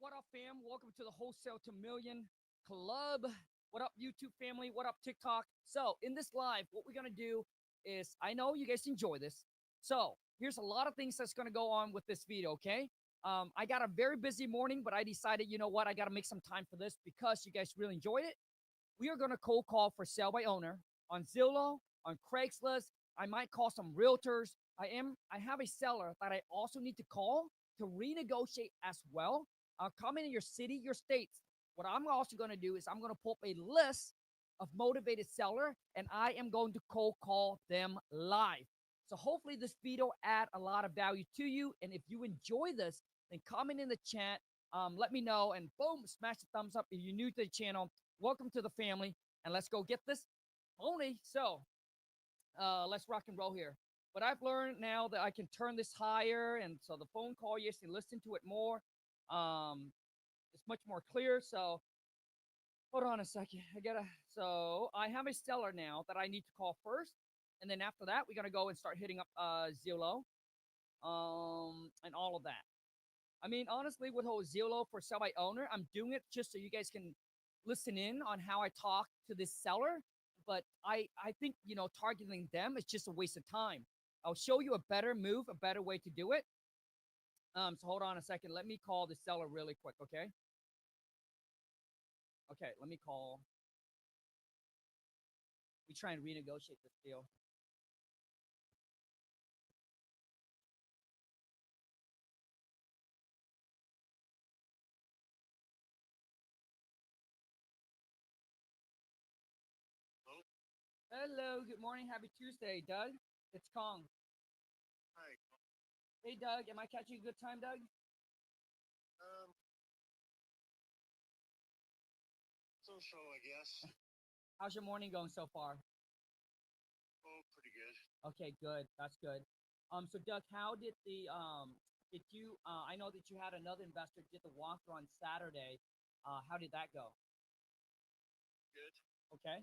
What up, fam? Welcome to the Wholesale to Million Club. What up, YouTube family? What up, TikTok? So, in this live, what we're gonna do is, I know you guys enjoy this. So, here's a lot of things that's gonna go on with this video, okay? I got a very busy morning, but I decided, you know what, I gotta make some time for this because you guys really enjoyed it. We are gonna cold call for sale by owner on Zillow, on Craigslist. I might call some realtors. I have a seller that I also need to call to renegotiate as well. Comment in your city, your states. What I'm also going to do is I'm going to pull up a list of motivated seller, and I am going to cold call them live. So hopefully this video add a lot of value to you. And if you enjoy this, then comment in the chat. Let me know, and boom, smash the thumbs up. If you're new to the channel, welcome to the family, and let's go get this pony. So let's rock and roll here. But I've learned now that I can turn this higher, and so the phone call, you can listen to it more. It's much more clear. So hold on a second. So I have a seller now that I need to call first, and then after that, we're gonna go and start hitting up Zillow, and all of that. I mean, honestly, with whole Zillow for sell by owner, I'm doing it just so you guys can listen in on how I talk to this seller. But I think, you know, targeting them is just a waste of time. I'll show you a better move, a better way to do it. So hold on a second. Let me call the seller really quick, okay? Okay, let me call. We try and renegotiate this deal. Hello, good morning, happy Tuesday, Doug. It's Khang. Hi. Hey, Doug, am I catching a good time, Doug? So I guess. How's your morning going so far? Oh, pretty good. Okay, good. That's good. So Doug, how did did you? I know that you had another investor did the walkthrough on Saturday. How did that go? Good. Okay.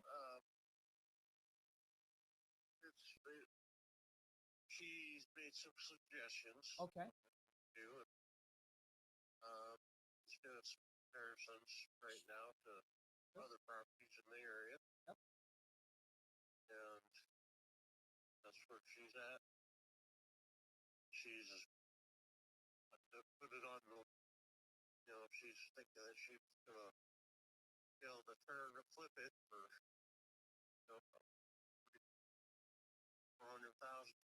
She's made some suggestions. Okay. Do it. She's doing some comparisons right now to other properties in the area. Yep. And that's where she's at. She's put it on the, you know, she's thinking that she's gonna be able to turn or flip it for, you know, 400,000,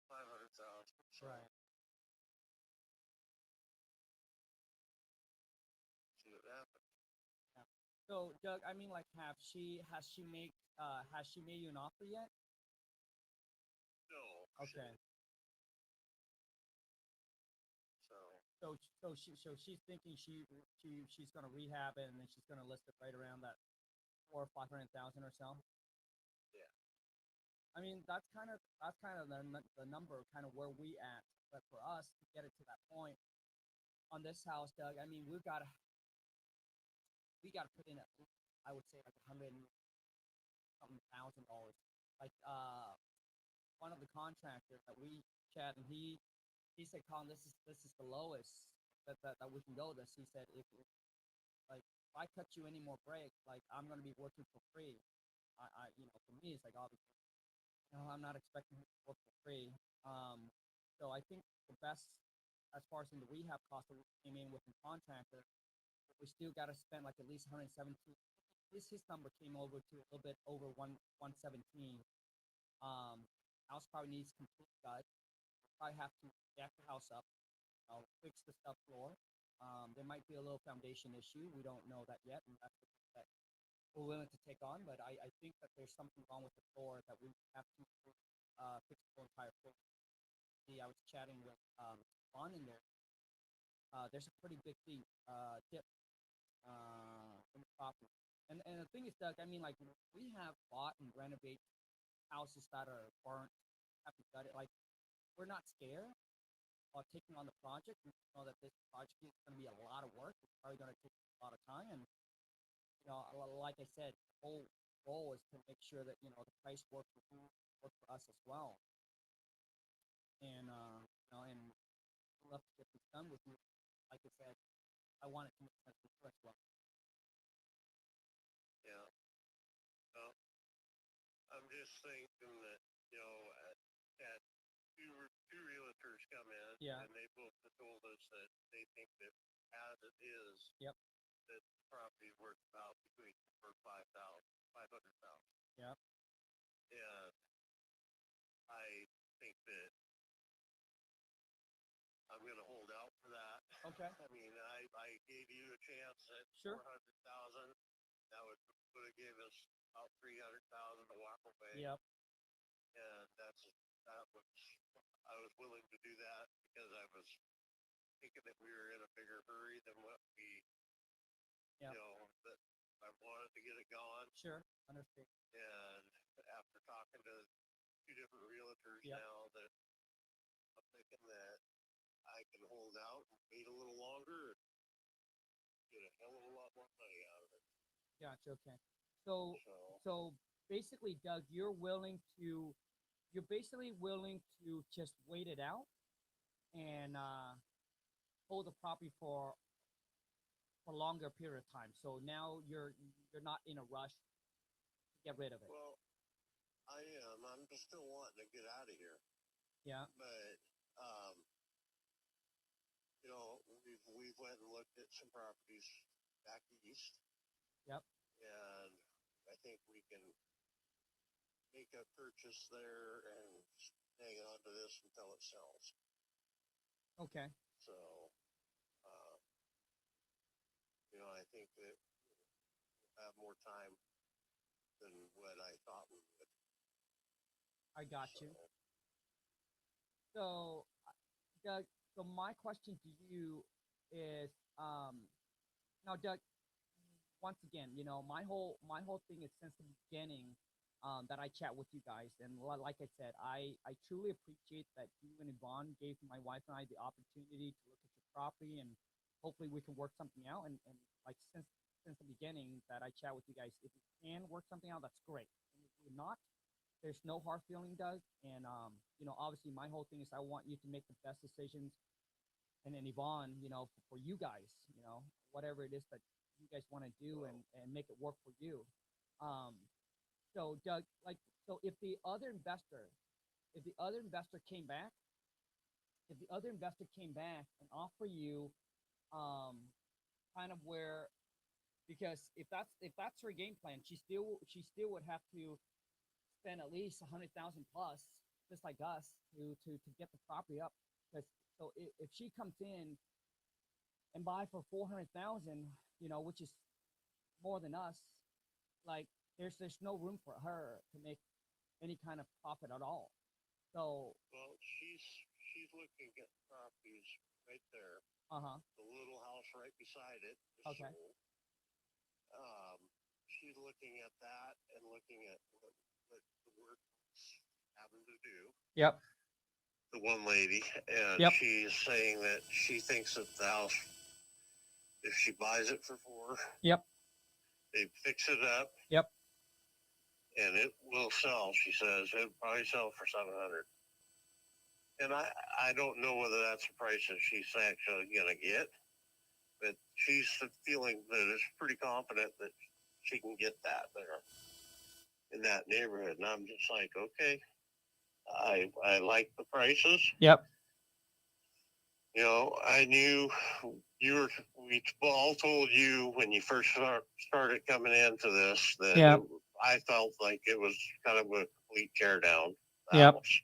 500,000. So Right. see what happens. Yeah. So Doug, I mean, like, has she made you an offer yet? No. Okay. So she's thinking she's gonna rehab it, and then she's gonna list it right around that 400,000 or 500,000 or so. Yeah. I mean, that's kind of the number, kind of where we at. But for us to get it to that point on this house, Doug, I mean, we got to put in at least, I would say, like $100,000 something. Like one of the contractors that we chat, and he said, Colin, this is the lowest that we can go. This, he said, if I cut you any more break, like, I'm gonna be working for free. You know, for me, it's like, obviously, you know, I'm not expecting him to work for free. So I think the best, as far as in the rehab cost that we came in with the contractor, we still got to spend like at least 117. His number came over to a little bit over 117. House probably needs complete gut. Probably have to jack the house up, fix the subfloor. There might be a little foundation issue. We don't know that yet, and that's the thing that we're willing to take on. But I think that there's something wrong with the floor that we have to fix the whole entire floor. I was chatting with Ron in there. There's a pretty big dip in the property. And the thing is, Doug, I mean, like, we have bought and renovate houses that are burnt, have to gut it. Like, we're not scared about taking on the project. We know that this project is going to be a lot of work. It's probably going to take a lot of time. And, you know, like I said, the whole goal is to make sure that, you know, the price works for you, work for us as well. And, you know, and we'd love to get this done with you. Like I said, I want it to make sense for as well. Yeah. Well, I'm just thinking that, had two realtors come in, Yeah. and they both told us that they think that as it is, Yep. that the property is worth about between $500,000. Yep. And I think that I'm going to hold out for that. Okay. I mean, I gave you a chance at Sure. 400,000. That would have gave us about 300,000 to walk away. Yep. And I was willing to do that because I was thinking that we were in a bigger hurry than what we, Yep. that I wanted to get it gone. Sure. Understand. And after talking to two different realtors Yep. now, that I'm thinking that I can hold out and wait a little longer and get a hell of a lot more money out of it. Gotcha. Okay. So basically, Doug, you're basically willing to just wait it out and hold the property for a longer period of time. So now you're not in a rush to get rid of it. Well, I am. I'm just still wanting to get out of here. Yeah. But we went and looked at some properties back east. Yep. And I think we can make a purchase there and hang on to this until it sells. Okay. So, I think that we'll have more time than what I thought we would. I got you. So, Doug, so my question to you is, now, Doug, once again, my whole thing is since the beginning that I chat with you guys, and like I said, I truly appreciate that you and Yvonne gave my wife and I the opportunity to look at your property, and hopefully we can work something out. And like since the beginning that I chat with you guys, if we can work something out, that's great. And if we're not, there's no hard feeling, Doug. And obviously my whole thing is I want you to make the best decisions, and then Yvonne, for you guys, whatever it is that you guys want to do and make it work for you. So Doug, if the other investor came back and offer you kind of where, because if that's her game plan, she still would have to spend at least 100,000 plus, just like us, to get the property up. So if she comes in and buy for 400,000, which is more than us, like there's no room for her to make any kind of profit at all. So she's looking at properties right there. The little house right beside it is okay. sold. She's looking at that and looking at what the work's having to do. Yep. The one lady, and yep. she's saying that she thinks that the house, if she buys it for $4, yep, they fix it up, yep, and it will sell. She says it'll probably sell for $700. And I don't know whether that's the price that she's actually gonna get, but she's feeling that it's pretty confident that she can get that there in that neighborhood. And I'm just like, okay, I like the prices. Yep. I knew we all told you when you first started coming into this that yep. I felt like it was kind of a complete tear down yep. house.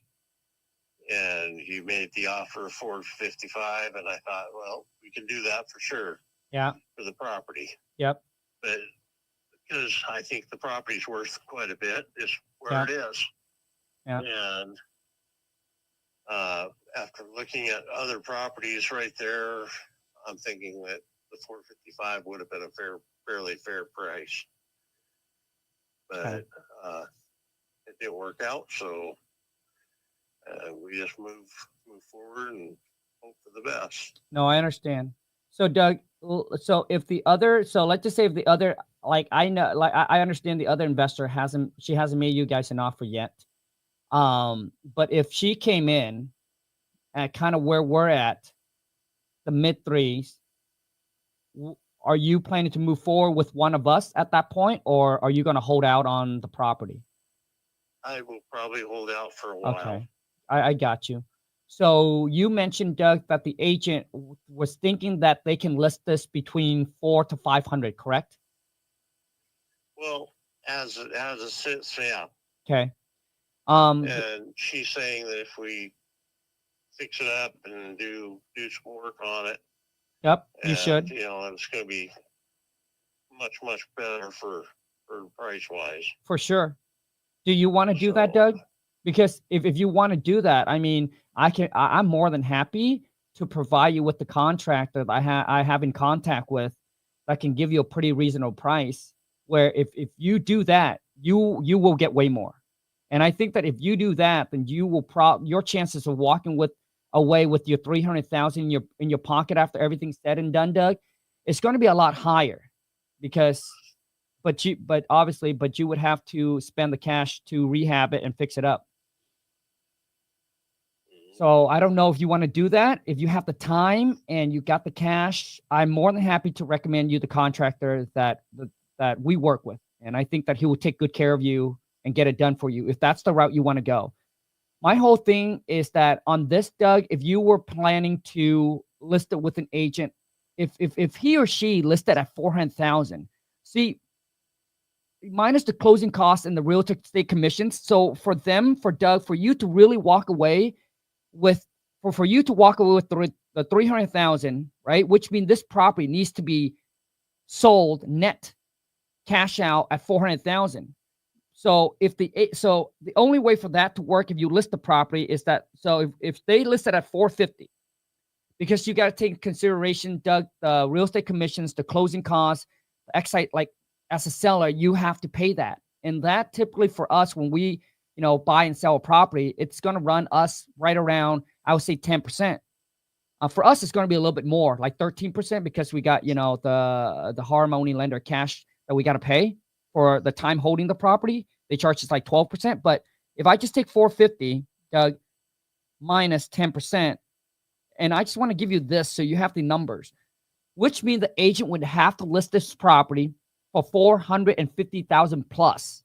And you made the offer of $455, and I thought, well, we can do that for sure. Yeah. For the property. Yep. But because I think the property's worth quite a bit, is where yep. it is. Yeah. And after looking at other properties right there, I'm thinking that the $455 would have been a fairly fair price. But okay. It didn't work out, so we just move forward and hope for the best. No, I understand. So Doug, let's just say if the other, I understand the other investor hasn't made you guys an offer yet. But if she came in at kind of where we're at, the mid threes, are you planning to move forward with one of us at that point, or are you going to hold out on the property? I will probably hold out for a while. Okay, I got you. So you mentioned, Doug, that the agent was thinking that they can list this between 400 to 500, correct? Well, as it sits, yeah. Okay. And she's saying that if we fix it up and do some work on it, yep, you should. You know, it's going to be much better for price wise. For sure. Do you want to do that, Doug? Because if you want to do that, I mean, I'm more than happy to provide you with the contractor that I have in contact with that can give you a pretty reasonable price. Where if you do that, you will get way more. And I think that if you do that, then you will your chances of walking away with your 300,000 in your pocket after everything's said and done, Doug, it's going to be a lot higher. Because but you would have to spend the cash to rehab it and fix it up. So I don't know if you want to do that. If you have the time and you got the cash, I'm more than happy to recommend you the contractor that we work with. And I think that he will take good care of you and get it done for you if that's the route you want to go. My whole thing is that on this, Doug, if you were planning to list it with an agent, if he or she listed at 400,000, see, minus the closing costs and the real estate commissions. So for Doug, for you to really walk away with, for you to walk away with the 300,000, right? Which means this property needs to be sold net cash out at 400,000. So so the only way for that to work if you list the property is that, so if they list it at 450, because you got to take into consideration, Doug, the real estate commissions, the closing costs, the excise, like as a seller, you have to pay that. And that typically for us, when we, buy and sell a property, it's going to run us right around, I would say 10%. For us, it's going to be a little bit more, like 13%, because we got, the harmony lender cash that we got to pay for the time holding the property. They charge us like 12%. But if I just take 450, Doug, minus 10%, and I just want to give you this so you have the numbers, which means the agent would have to list this property for 450,000 plus,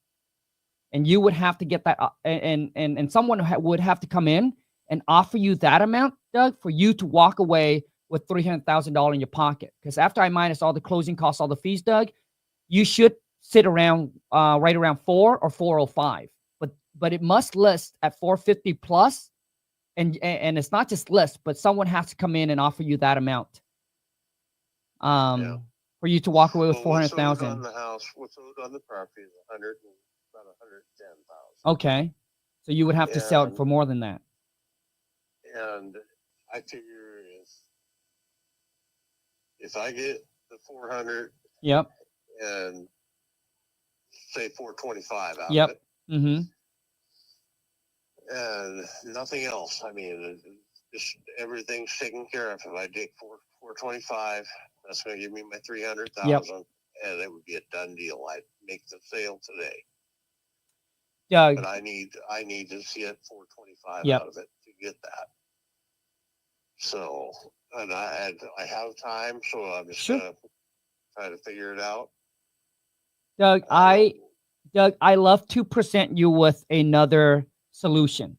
and you would have to get that, and someone would have to come in and offer you that amount, Doug, for you to walk away with $300,000 in your pocket. Because after I minus all the closing costs, all the fees, Doug, you should sit around right around 4 or 405. But it must list at 450 plus, and it's not just list, but someone has to come in and offer you that amount. For you to walk away with 400,000. On the house, what's owed on the property is about 110,000. Okay, so you would have to sell it for more than that. And I figure if I get the 400, yep, and say 425 out yep, of it, mm-hmm, and nothing else. I mean, just everything's taken care of. If I take 425, that's going to give me my 300,000, yep, and it would be a done deal. I'd make the sale today. Yeah, but I need to see it 425 yep, out of it to get that. So, and I have time, so I'm just gonna try to figure it out. Doug, I love to present you with another solution,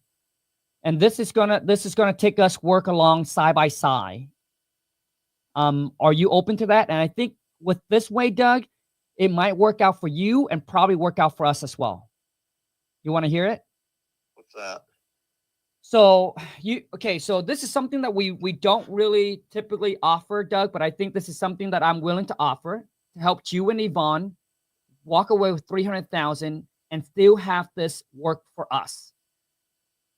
and this is gonna take us work along side by side. Are you open to that? And I think with this way, Doug, it might work out for you and probably work out for us as well. You want to hear it? What's that? So so this is something that we don't really typically offer, Doug, but I think this is something that I'm willing to offer to help you and Yvonne walk away with 300,000 and still have this work for us.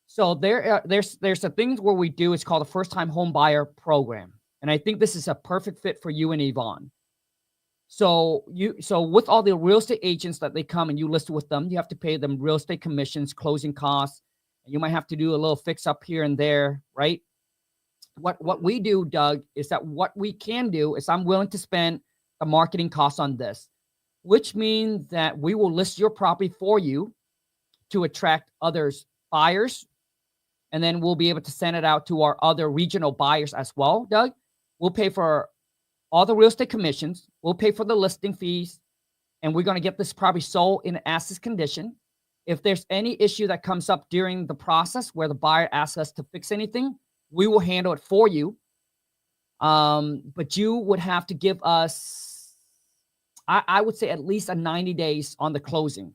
So there's the things where we do, it's called a first time home buyer program. And I think this is a perfect fit for you and Yvonne. So with all the real estate agents that they come and you list with them, you have to pay them real estate commissions, closing costs, and you might have to do a little fix up here and there, right? What we do, Doug, is that what we can do is I'm willing to spend the marketing costs on this, which means that we will list your property for you to attract others buyers, and then we'll be able to send it out to our other regional buyers as well, Doug. We'll pay for all the real estate commissions. We'll pay for the listing fees, and we're going to get this property sold in as-is condition. If there's any issue that comes up during the process where the buyer asks us to fix anything, we will handle it for you. But you would have to give us, I would say, at least a 90 days on the closing.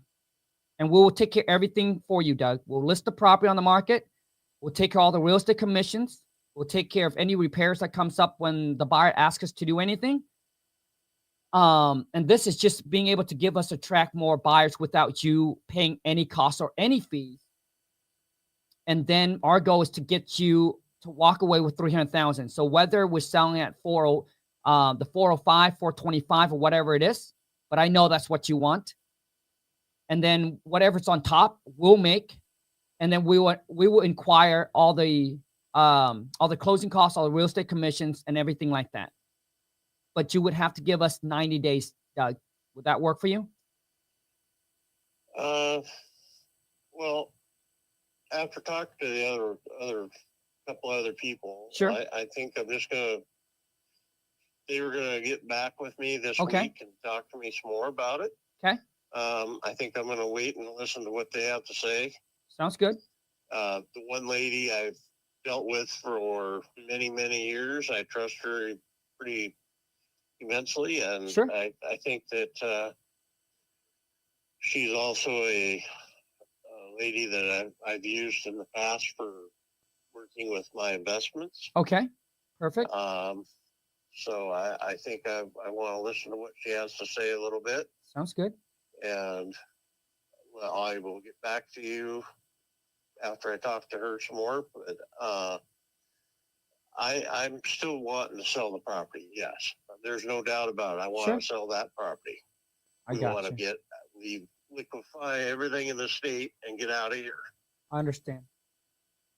And we will take care of everything for you, Doug. We'll list the property on the market. We'll take care of all the real estate commissions. We'll take care of any repairs that comes up when the buyer asks us to do anything. And this is just being able to give us attract more buyers without you paying any costs or any fees. And then our goal is to get you to walk away with 300,000. So whether we're selling at the 405, 425, or whatever it is, but I know that's what you want. And then whatever's on top, we'll make, and then we will inquire all the closing costs, all the real estate commissions, and everything like that. But you would have to give us 90 days, Doug. Would that work for you? Well, after talking to the other couple other people, sure. I think I'm just they were gonna get back with me this okay. week and talk to me some more about it. Okay. I think I'm gonna wait and listen to what they have to say. Sounds good. The one lady I've dealt with for many, many years, I trust her pretty immensely, and sure. I think that she's also a lady that I've used in the past for working with my investments. Okay, perfect. So I think I want to listen to what she has to say a little bit. Sounds good. And I will get back to you after I talk to her some more. But I'm still wanting to sell the property. Yes, there's no doubt about it. I want to sell that property. We want to liquefy everything in the state and get out of here. I understand.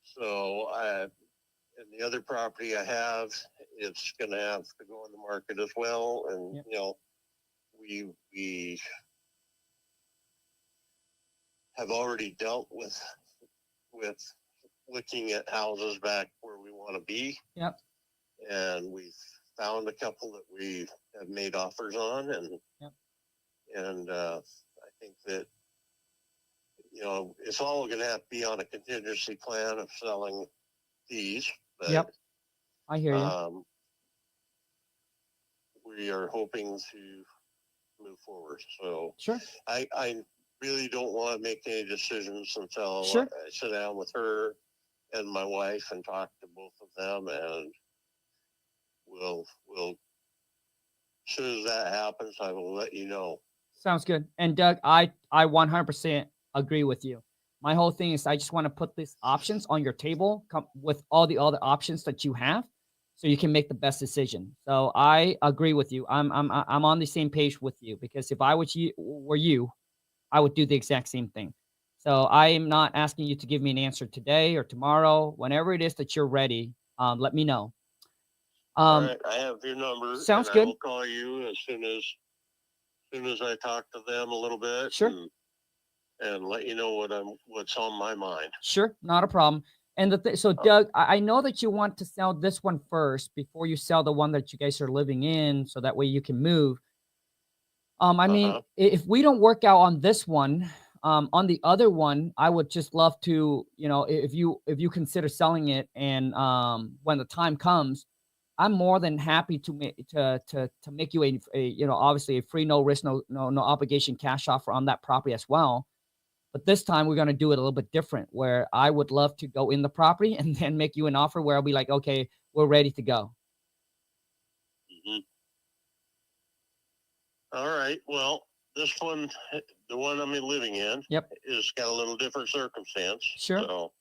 So, and the other property I have, it's going to have to go on the market as well. And, you know, we have already dealt with looking at houses back where we want to be. Yep. And we've found a couple that we have made offers on, and I think that, you know, it's all going to have to be on a contingency plan of selling these. But, I hear you. We are hoping to move forward. So sure. I really don't want to make any decisions until I sit down with her and my wife and talk to both of them, and we'll as soon as that happens, I will let you know. Sounds good. And Doug, I 100% agree with you. My whole thing is I just want to put these options on your table with all the other options that you have, so you can make the best decision. So I agree with you. I'm on the same page with you, because if I were you, I would do the exact same thing. So I am not asking you to give me an answer today or tomorrow. Whenever it is that you're ready, let me know. All right, I have your number. Sounds good. I will call you as soon as I talk to them a little bit. Sure. And let you know what's on my mind. Sure, not a problem. And so Doug, I know that you want to sell this one first before you sell the one that you guys are living in, so that way you can move. I mean, if we don't work out on this one, on the other one, I would just love to, you know, if you consider selling it, and when the time comes, I'm more than happy to make you a you know, obviously a free, no risk, no obligation cash offer on that property as well. But this time we're going to do it a little bit different, where I would love to go in the property and then make you an offer where I'll be like, okay, we're ready to go. Mm-hmm. All right. Well, this one, the one I'm living in, is got a little different circumstance. Sure. So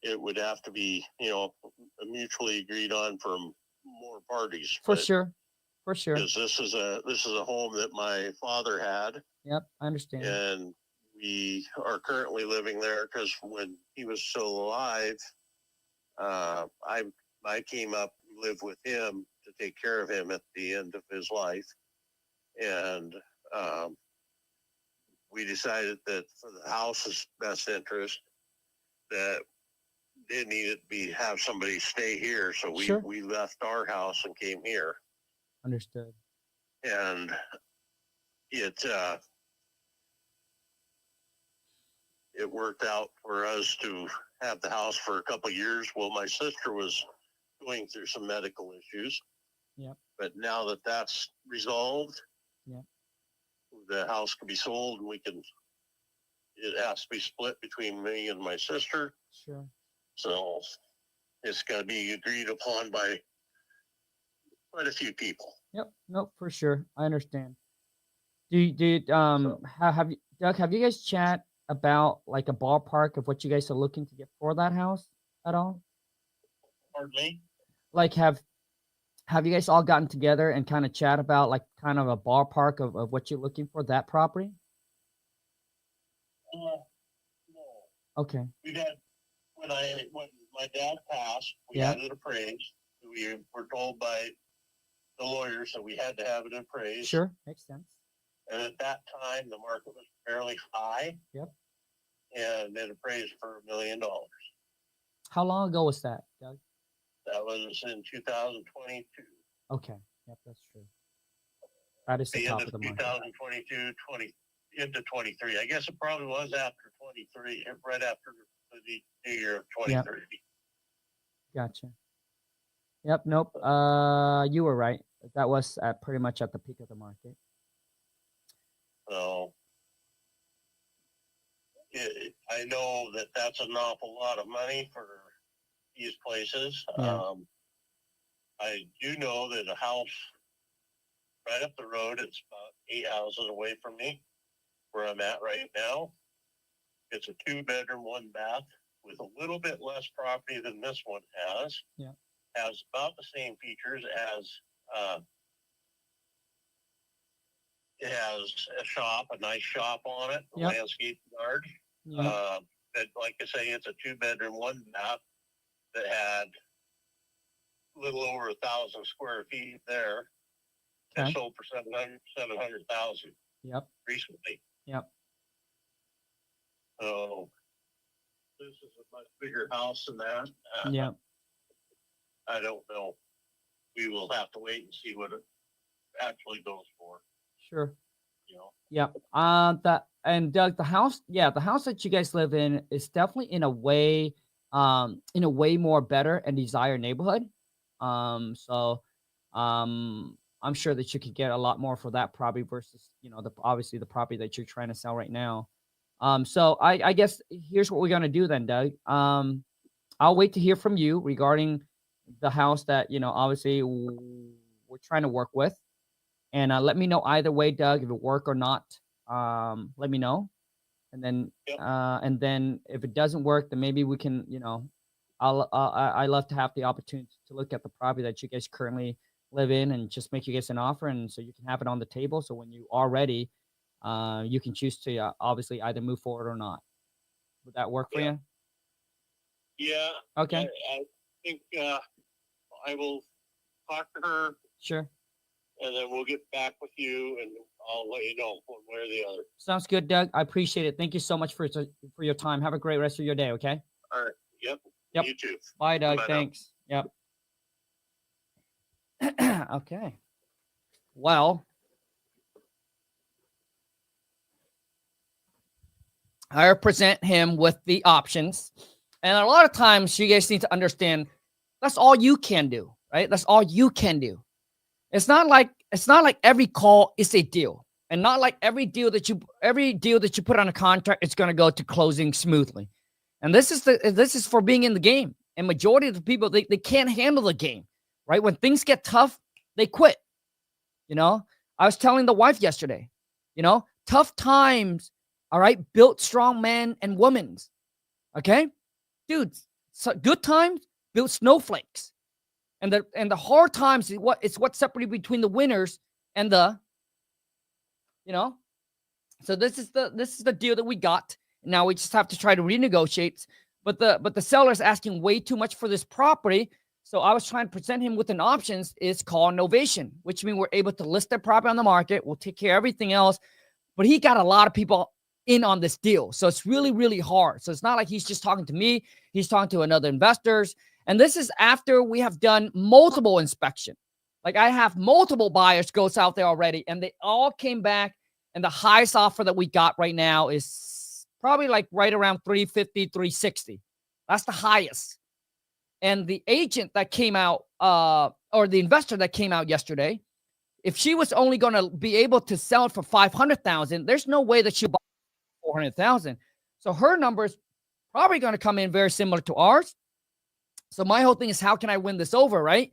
it would have to be, you know, mutually agreed on from more parties. For sure. Because this is a home that my father had. Yep, I understand. And we are currently living there because when he was still alive, I came up and lived with him to take care of him at the end of his life. And we decided that for the house's best interest, that it needed to have somebody stay here. So we left our house and came here. Understood. And it worked out for us to have the house for a couple of years. Well, my sister was going through some medical issues. Yep. But now that that's resolved, yep, the house can be sold, and it has to be split between me and my sister. Sure. So it's got to be agreed upon by quite a few people. Yep. Nope. For sure. I understand. Have you, Doug? Have you guys chat about like a ballpark of what you guys are looking to get for that house at all? Pardon me? Like, have you guys all gotten together and kind of chat about like kind of a ballpark of what you're looking for that property? No. Okay. We had when my dad passed, we had it appraised. We were told by the lawyers that we had to have it appraised. Sure, makes sense. And at that time, the market was fairly high. Yep. And it appraised for $1 million. How long ago was that, Doug? That was in 2022. Okay. Yep, that's true. That is the top of the market. 2022, into 23. I guess it probably was after 23, right after the new year of 23. Yep. Gotcha. Yep. Nope. You were right. That was pretty much at the peak of the market. So I know that that's an awful lot of money for these places. Yeah. I do know that a house right up the road, it's about 8 houses away from me, where I'm at right now. It's a 2-bedroom, 1-bath with a little bit less property than this one has. Yeah. Has about the same features as it has a shop, a nice shop on it, a landscape yard. But like I say, it's a 2-bedroom, 1-bath that had a little over 1,000 square feet there. Okay. It sold for $700,000. Yep. Recently. Yep. So this is a much bigger house than that. Yep. I don't know. We will have to wait and see what it actually goes for. Sure. You know. Yep. And Doug, the house that you guys live in is definitely in a way more better and desired neighborhood. So I'm sure that you could get a lot more for that property versus, obviously the property that you're trying to sell right now. So I guess here's what we're gonna do then, Doug. I'll wait to hear from you regarding the house that obviously we're trying to work with, and let me know either way, Doug, if it work or not. Let me know, and then if it doesn't work, then maybe we can, I love to have the opportunity to look at the property that you guys currently live in and just make you guys an offer, and so you can have it on the table. So when you are ready, you can choose to obviously either move forward or not. Would that work for you? Yeah. Okay. I think I will talk to her. Sure. And then we'll get back with you, and I'll let you know one way or the other. Sounds good, Doug. I appreciate it. Thank you so much for your time. Have a great rest of your day, okay? All right. Yep. You too. Bye, Doug. Bye Thanks. Now. Yep. Okay. Well, I present him with the options. And a lot of times you guys need to understand that's all you can do, right? That's all you can do. It's not like every call is a deal, and not like every deal that you put on a contract is going to go to closing smoothly. And this is for being in the game. And majority of the people, they can't handle the game, right? When things get tough, they quit. I was telling the wife yesterday, tough times, all right, built strong men and women. Okay, dudes, so good times build snowflakes. And the hard times is what separated between the winners and the, So this is the deal that we got. Now we just have to try to renegotiate. But the seller's asking way too much for this property. So I was trying to present him with an options. It's called novation, which means we're able to list that property on the market. We'll take care of everything else. But he got a lot of people in on this deal. So it's really, really hard. So it's not like he's just talking to me. He's talking to another investors. And this is after we have done multiple inspections. Like I have multiple buyers goes out there already, and they all came back. And the highest offer that we got right now is probably like right around 350, 360. That's the highest. And the agent that came out, or the investor that came out yesterday, if she was only going to be able to sell it for 500,000, there's no way that she'll buy 400,000. So her number is probably going to come in very similar to ours. So my whole thing is, how can I win this over, right?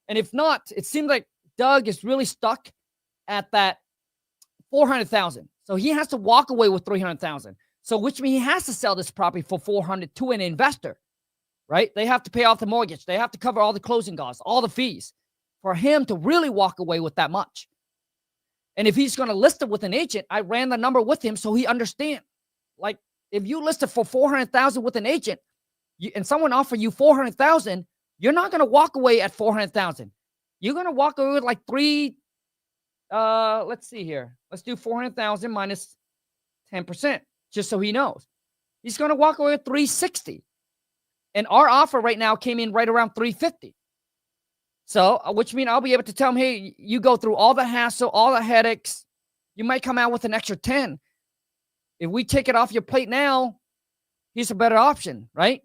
And if not, it seems like Doug is really stuck at that 400,000. So he has to walk away with 300,000. So which means he has to sell this property for 400 to an investor, right? They have to pay off the mortgage. They have to cover all the closing costs, all the fees for him to really walk away with that much. And if he's going to list it with an agent, I ran the number with him so he understands. Like if you list it for 400,000 with an agent, and someone offer you 400,000, you're not going to walk away at 400,000. You're going to walk away with like let's see here. Let's do 400,000 minus 10%, just so he knows. He's going to walk away with 360. And our offer right now came in right around 350. So, which means I'll be able to tell him, hey, you go through all the hassle, all the headaches. You might come out with an extra 10. If we take it off your plate now, here's a better option, right?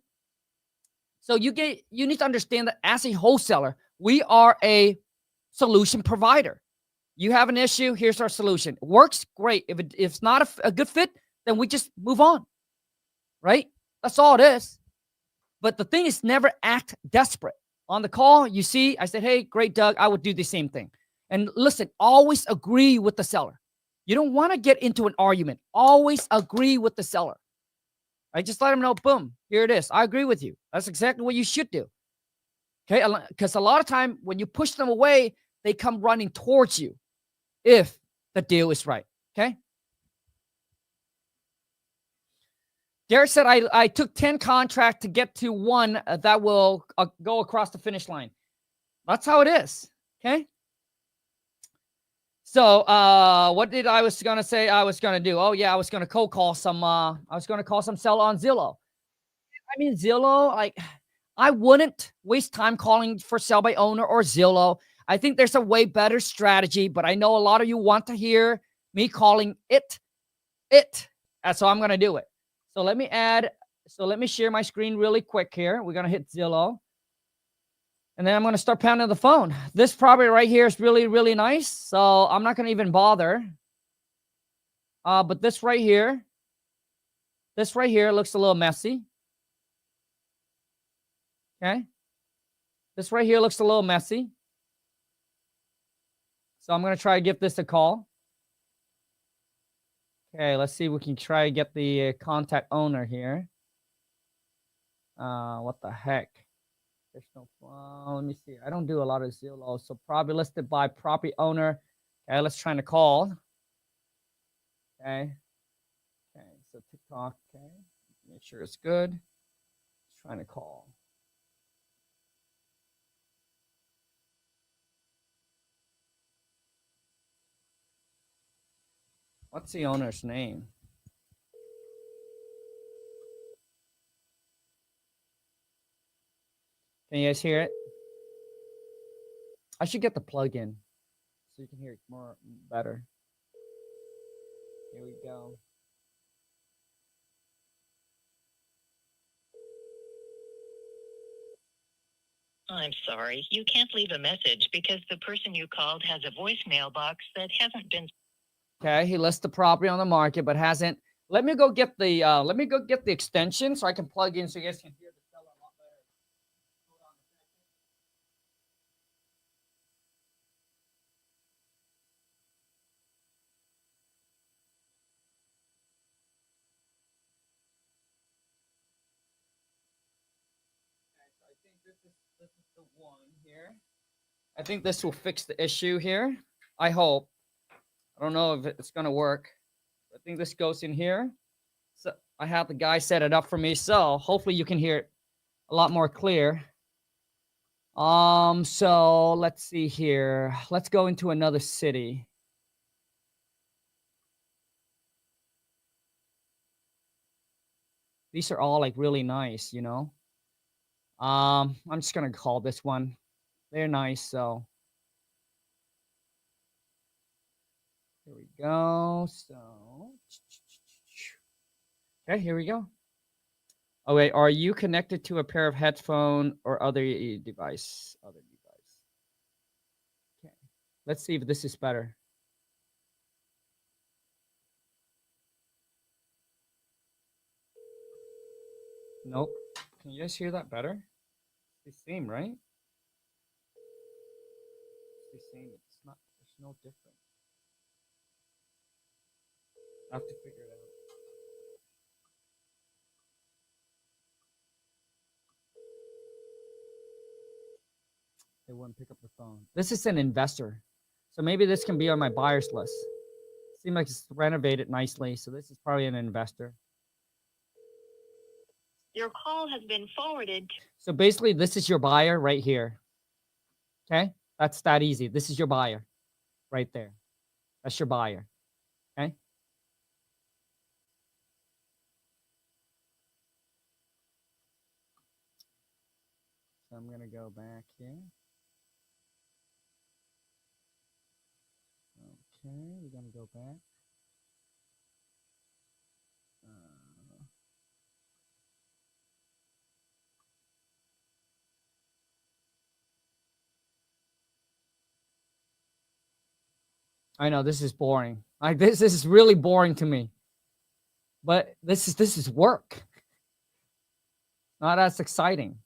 So you need to understand that as a wholesaler, we are a solution provider. You have an issue, here's our solution. It works, great. If it's not a good fit, then we just move on, right? That's all it is. But the thing is, never act desperate. On the call, you see, I said, hey, great, Doug, I would do the same thing. And listen, always agree with the seller. You don't want to get into an argument. Always agree with the seller. I just let them know, boom, here it is. I agree with you. That's exactly what you should do. Okay, because a lot of time when you push them away, they come running towards you if the deal is right. Okay. Derek said, I took 10 contracts to get to one that will go across the finish line. That's how it is. Okay. So what did I was going to say I was going to do? Oh, yeah, I was going to cold call some. I was going to call some seller on Zillow. I mean, Zillow, like, I wouldn't waste time calling for sell by owner or Zillow. I think there's a way better strategy, but I know a lot of you want to hear me calling it. So I'm going to do it. So let me share my screen really quick here. We're going to hit Zillow. And then I'm going to start pounding the phone. This property right here is really, really nice. So I'm not going to even bother. But this right here looks a little messy. Okay. This right here looks a little messy. So I'm going to try to give this a call. Okay, let's see if we can try to get the contact owner here. What the heck? There's no, let me see. I don't do a lot of Zillow, so probably listed by property owner. Okay, let's try to call. Okay, so TikTok. Okay, make sure it's good. Let's try to call. What's the owner's name? Can you guys hear it? I should get the plug-in so you can hear it more better. Here we go. I'm sorry, you can't leave a message because the person you called has a voicemail box that hasn't been. Okay, he lists the property on the market but hasn't. Let me go get the extension so I can plug in so you guys can hear the seller a lot better. Hold on a second. Okay, so I think this is the one here. I think this will fix the issue here. I hope. I don't know if it's gonna work. I think this goes in here. So I have the guy set it up for me, so hopefully you can hear it a lot more clear. So let's see here. Let's go into another city. These are all like really nice, you know. I'm just gonna call this one. They're nice, so Here we go. So, okay, here we go. Oh wait, are you connected to a pair of headphone or other device? Other device. Okay, let's see if this is better. Nope. Can you guys hear that better? It's the same, right? It's the same. It's not. There's no difference. I have to figure it out. They wouldn't pick up the phone. This is an investor, so maybe this can be on my buyer's list. Seems like it's renovated nicely, so this is probably an investor. Your call has been forwarded. So basically, this is your buyer right here. Okay, that's that easy. This is your buyer, right there. That's your buyer. Okay. So I'm gonna go back here. Okay, we're gonna go back. I know this is boring. Like this is really boring to me. But this is work. Not as exciting.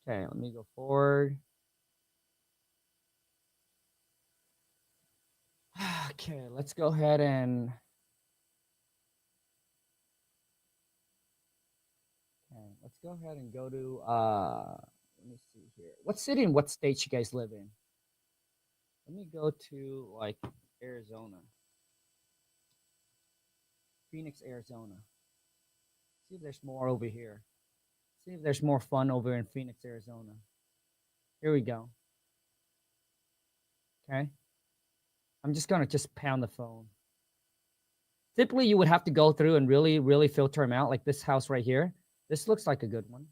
Okay, let me go forward. Okay, let's go ahead and let's go ahead and go to let me see here. What city and what state you guys live in? Let me go to like Arizona. Phoenix, Arizona. See if there's more over here. See if there's more fun over in Phoenix, Arizona. Here we go. Okay. I'm just gonna pound the phone. Typically, you would have to go through and really, really filter them out. Like this house right here. This looks like a good one.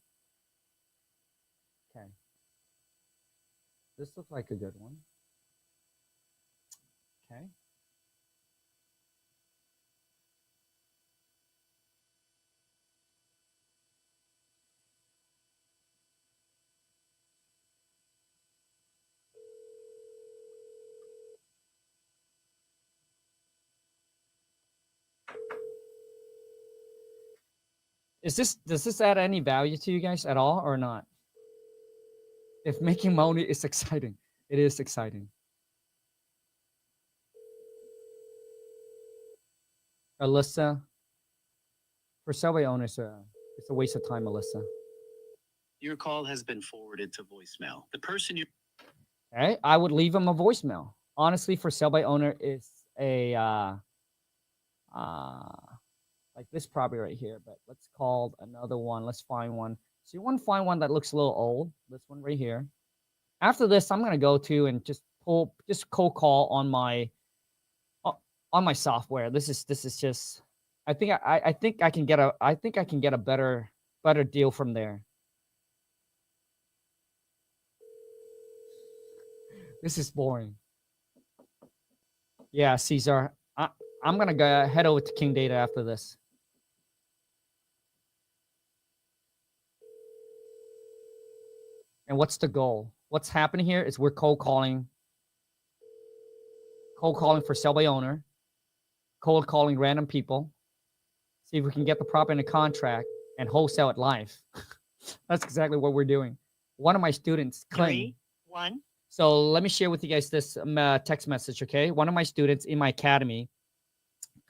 Okay. This looks like a good one. Okay. Does this add any value to you guys at all or not? If making money is exciting, it is exciting. Alyssa, for subway owners, it's a waste of time, Alyssa. Your call has been forwarded to voicemail. The person you... Okay, I would leave them a voicemail. Honestly, for subway owner, it's a like this property right here, but let's call another one. Let's find one. So you want to find one that looks a little old. This one right here. After this, I'm gonna go to and just cold call on my software. This is just. I think I can get a better deal from there. This is boring. Yeah, Caesar. I'm gonna go head over to King Data after this. And what's the goal? What's happening here is we're cold calling for sell by owner, cold calling random people, see if we can get the property in a contract and wholesale it live. That's exactly what we're doing. One of my students, Khang. 3-1. So let me share with you guys this text message, okay? One of my students in my academy,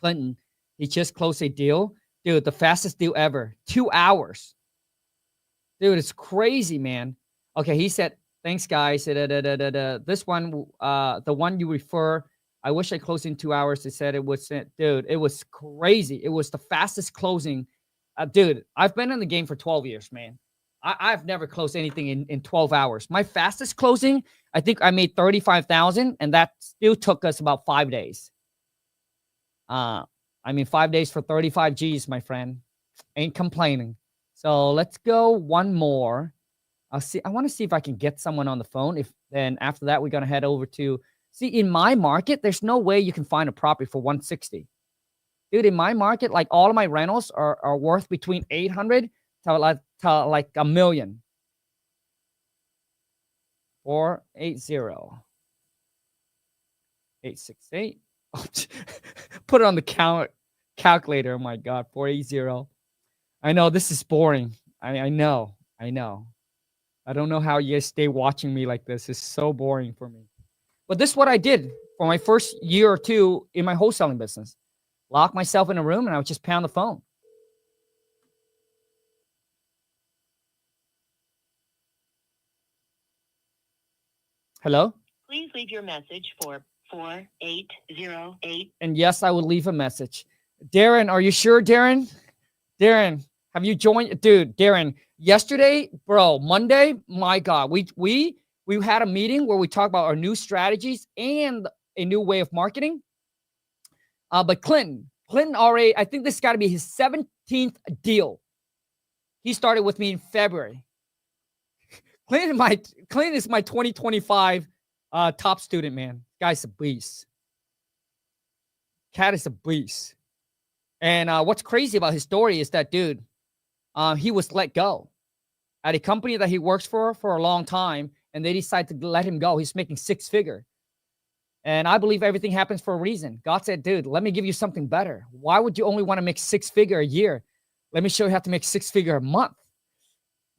Clinton, he just closed a deal. Dude, the fastest deal ever. 2 hours. Dude, it's crazy, man. Okay, he said, thanks, guys. This one, the one you refer, I wish I closed in 2 hours. They said it was, dude, it was crazy. It was the fastest closing. Dude, I've been in the game for 12 years, man. I've never closed anything in 12 hours. My fastest closing, I think I made $35,000, and that still took us about 5 days. 5 days for 35 G's, my friend. Ain't complaining. So let's go one more. I want to see if I can get someone on the phone. Then after that, we're gonna head over to See, in my market, there's no way you can find a property for 160. Dude, in my market, like all of my rentals are worth between 800 to like $1 million. 480 868. Put it on the calculator. Oh my God, 480. I know this is boring. I know. I don't know how you guys stay watching me like this. It's so boring for me. But this is what I did for my first year or two in my wholesaling business. Lock myself in a room and I would just pound the phone. Hello? Please leave your message for 4808. And yes, I will leave a message. Darren, are you sure, Darren? Darren, have you joined? Dude, Darren, yesterday, bro, Monday, my God, we had a meeting where we talked about our new strategies and a new way of marketing. But Clinton already, I think this got to be his 17th deal. He started with me in February. Clinton is my 2025 top student, man. Guy's a beast. Cat is a beast. And what's crazy about his story is that, dude, he was let go at a company that he works for a long time, and they decided to let him go. He's making 6-figure. And I believe everything happens for a reason. God said, dude, let me give you something better. Why would you only want to make 6-figure a year? Let me show you how to make 6-figure a month.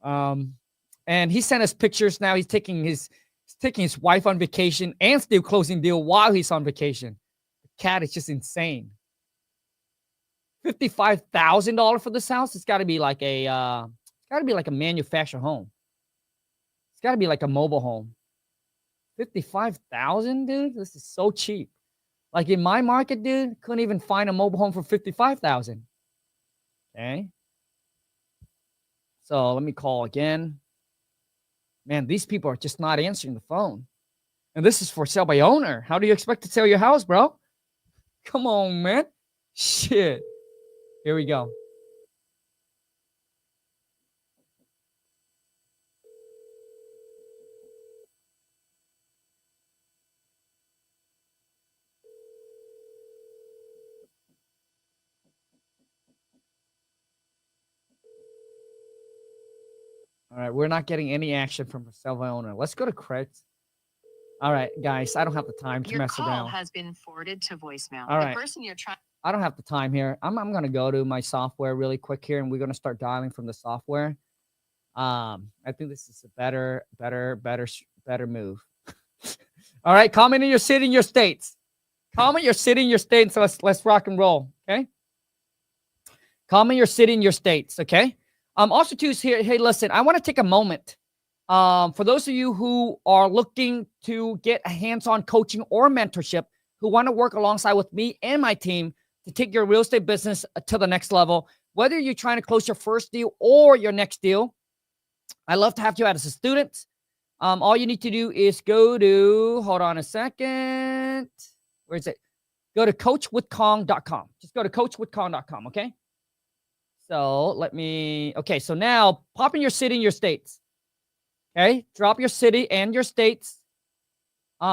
And he sent us pictures now. He's taking his wife on vacation and still closing deal while he's on vacation. The cat is just insane. $55,000 for this house. It's got to be like a manufactured home. It's got to be like a mobile home. 55,000, dude. This is so cheap. Like in my market, dude, couldn't even find a mobile home for 55,000. Okay. So let me call again. Man, these people are just not answering the phone. And this is for sale by owner. How do you expect to sell your house, bro? Come on, man. Shit. Here we go. All right, we're not getting any action from the sell by owner. Let's go to credits. All right, guys, I don't have the time to mess around. Your call has been forwarded to voicemail. All right. The person you're trying. I don't have the time here. I'm going to go to my software really quick here, and we're going to start dialing from the software. I think this is a better move. All right, comment in your city and your states. Comment your city and your states. So let's rock and roll. Okay. Comment your city and your states. Okay. Also, too, here. Hey, listen. I want to take a moment. For those of you who are looking to get a hands-on coaching or mentorship, who want to work alongside with me and my team to take your real estate business to the next level, whether you're trying to close your first deal or your next deal, I love to have you as a student. All you need to do is go to, hold on a second. Where is it? Go to coachwithkhang.com. Just go to coachwithkhang.com, okay? So so now pop in your city and your states. Okay, drop your city and your states. All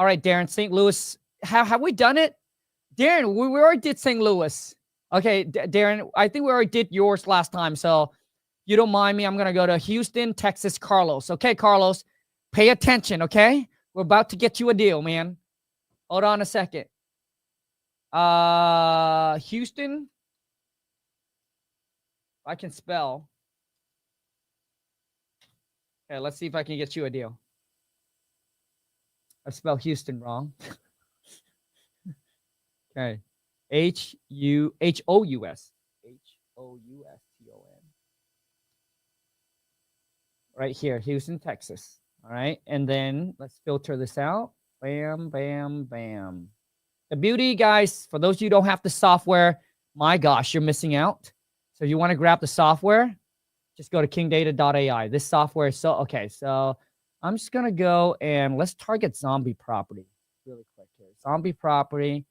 right, Darren, St. Louis. Have we done it? Darren, we already did St. Louis. Okay, Darren, I think we already did yours last time. So you don't mind me, I'm going to go to Houston, Texas, Carlos. Okay, Carlos, pay attention, okay? We're about to get you a deal, man. Hold on a second. Houston. If I can spell. Okay, let's see if I can get you a deal. I spelled Houston wrong. Okay. Houston. Houston. Right here, Houston, Texas. All right. And then let's filter this out. Bam, bam, bam. The beauty, guys, for those of you who don't have the software, my gosh, you're missing out. So if you want to grab the software, just go to kingdata.ai. This software is okay. So I'm just going to go and let's target zombie property really quick here. Zombie property.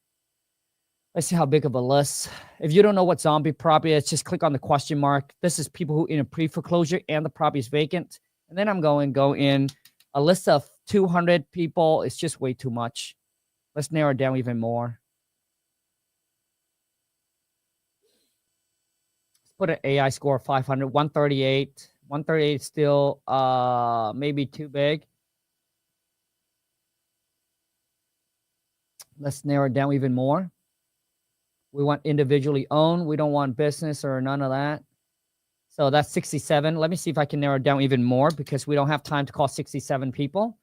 Let's see how big of a list. If you don't know what zombie property is, just click on the question mark. This is people who in a pre-foreclosure and the property is vacant. And then I'm going to go in a list of 200 people. It's just way too much. Let's narrow it down even more. Let's put an AI score of 500, 138. 138 is still maybe too big. Let's narrow it down even more. We want individually owned. We don't want business or none of that. So that's 67. Let me see if I can narrow it down even more because we don't have time to call 67 people.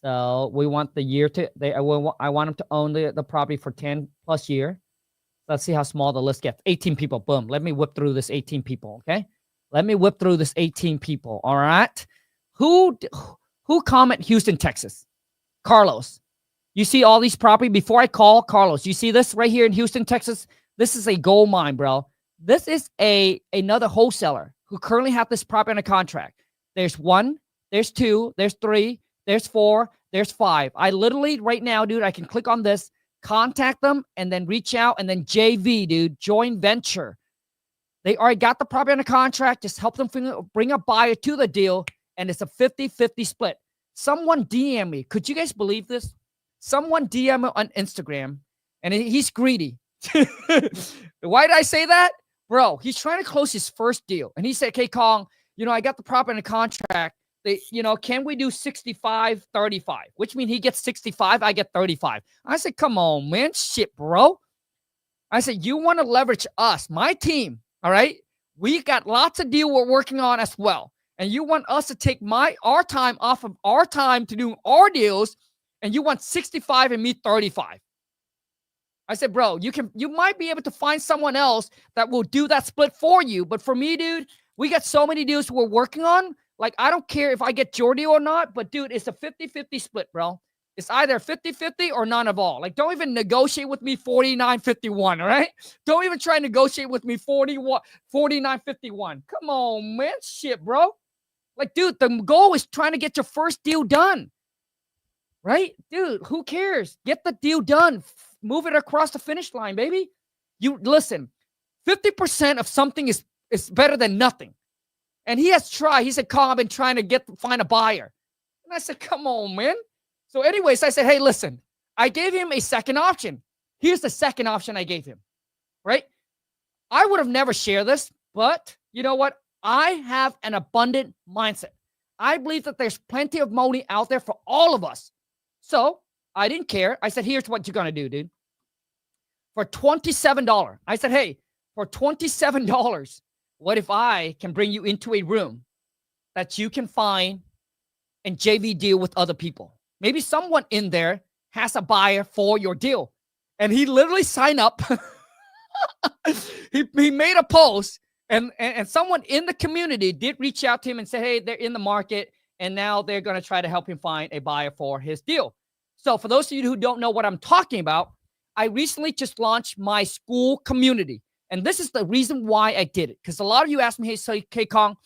So we want the year to, I want them to own the property for 10 plus year. Let's see how small the list gets. 18 people, boom. Let me whip through this 18 people, okay? Let me whip through this 18 people, all right? Who comment Houston, Texas? Carlos. You see all these property before I call Carlos. You see this right here in Houston, Texas? This is a gold mine, bro. This is another wholesaler who currently have this property on a contract. There's 1, there's 2, there's 3, there's 4, there's 5. I literally right now, dude, I can click on this, contact them, and then reach out, and then JV, dude, joint venture. They already got the property on a contract. Just help them bring a buyer to the deal, and it's a 50-50 split. Someone DM me. Could you guys believe this? Someone DM me on Instagram, and he's greedy. Why did I say that? Bro, he's trying to close his first deal. And he said, okay, Khang, I got the property in the contract. Can we do 65, 35? Which means he gets 65, I get 35. I said, come on, man. Shit, bro. I said, you want to leverage us, my team, all right? We got lots of deal we're working on as well. And you want us to take our time off of our time to do our deals, and you want 65 and me 35. I said, bro, you might be able to find someone else that will do that split for you. But for me, dude, we got so many deals we're working on. Like, I don't care if I get your deal or not, but dude, it's a 50-50 split, bro. It's either 50-50 or none of all. Like, don't even negotiate with me 49-51, all right? Don't even try to negotiate with me 49-51. Come on, man. Shit, bro. Like, dude, the goal is trying to get your first deal done, right? Dude, who cares? Get the deal done. Move it across the finish line, baby. You listen, 50% of something is better than nothing. And he has tried. He said, Khang, I've been trying to find a buyer. And I said, come on, man. So anyways, I said, hey, listen, I gave him a second option. Here's the second option I gave him, right? I would have never shared this, but you know what? I have an abundant mindset. I believe that there's plenty of money out there for all of us. So I didn't care. I said, here's what you're going to do, dude. For $27, I said, hey, for $27, what if I can bring you into a room that you can find and JV deal with other people? Maybe someone in there has a buyer for your deal. And he literally signed up. he made a post, and someone in the community did reach out to him and say, hey, they're in the market, and now they're going to try to help him find a buyer for his deal. So for those of you who don't know what I'm talking about, I recently just launched my school community. And this is the reason why I did it. Because a lot of you asked me, hey, Khang,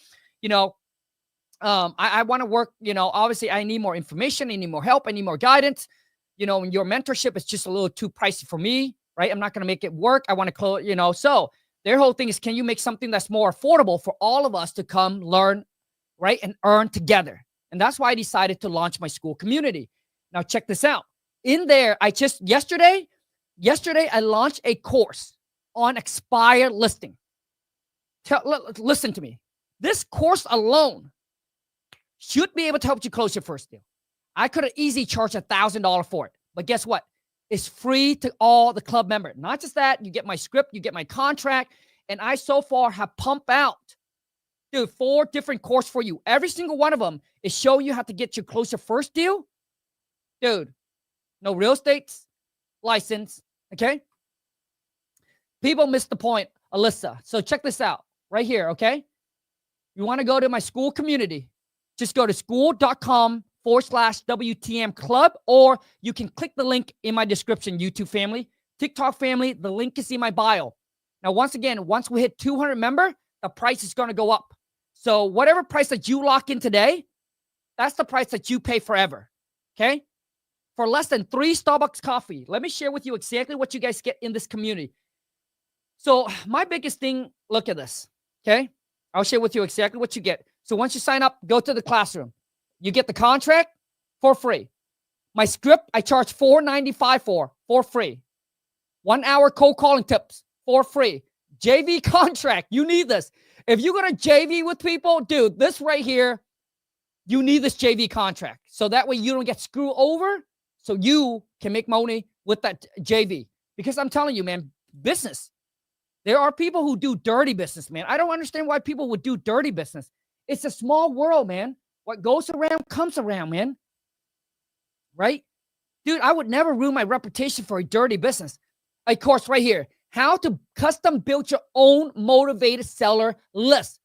I want to work, obviously I need more information. I need more help. I need more guidance. And your mentorship is just a little too pricey for me, right? I'm not going to make it work. I want to close, So their whole thing is, can you make something that's more affordable for all of us to come learn, right? And earn together. And that's why I decided to launch my school community. Now check this out. In there, yesterday I launched a course on expired listing. Listen to me. This course alone should be able to help you close your first deal. I could have easily charged $1,000 for it. But guess what? It's free to all the club members. Not just that, you get my script, you get my contract, and I so far have pumped out, dude, 4 different courses for you. Every single one of them is showing you how to get you close your first deal. Dude, no real estate license, okay? People miss the point, Alyssa. So check this out right here, okay? You want to go to my school community, just go to school.com/WTM club, or you can click the link in my description, YouTube family, TikTok family. The link is in my bio. Now, once again, once we hit 200 members, the price is going to go up. So whatever price that you lock in today, that's the price that you pay forever, okay? For less than 3 Starbucks coffee. Let me share with you exactly what you guys get in this community. So my biggest thing, look at this, okay? I'll share with you exactly what you get. So once you sign up, go to the classroom. You get the contract for free. My script, I charge $4.95 for free. 1 hour cold calling tips for free. JV contract, you need this. If you're going to JV with people, dude, this right here, you need this JV contract. So that way you don't get screwed over, so you can make money with that JV. Because I'm telling you, man, business. There are people who do dirty business, man. I don't understand why people would do dirty business. It's a small world, man. What goes around comes around, man. Right? Dude, I would never ruin my reputation for a dirty business. Of course, right here, how to custom build your own motivated seller list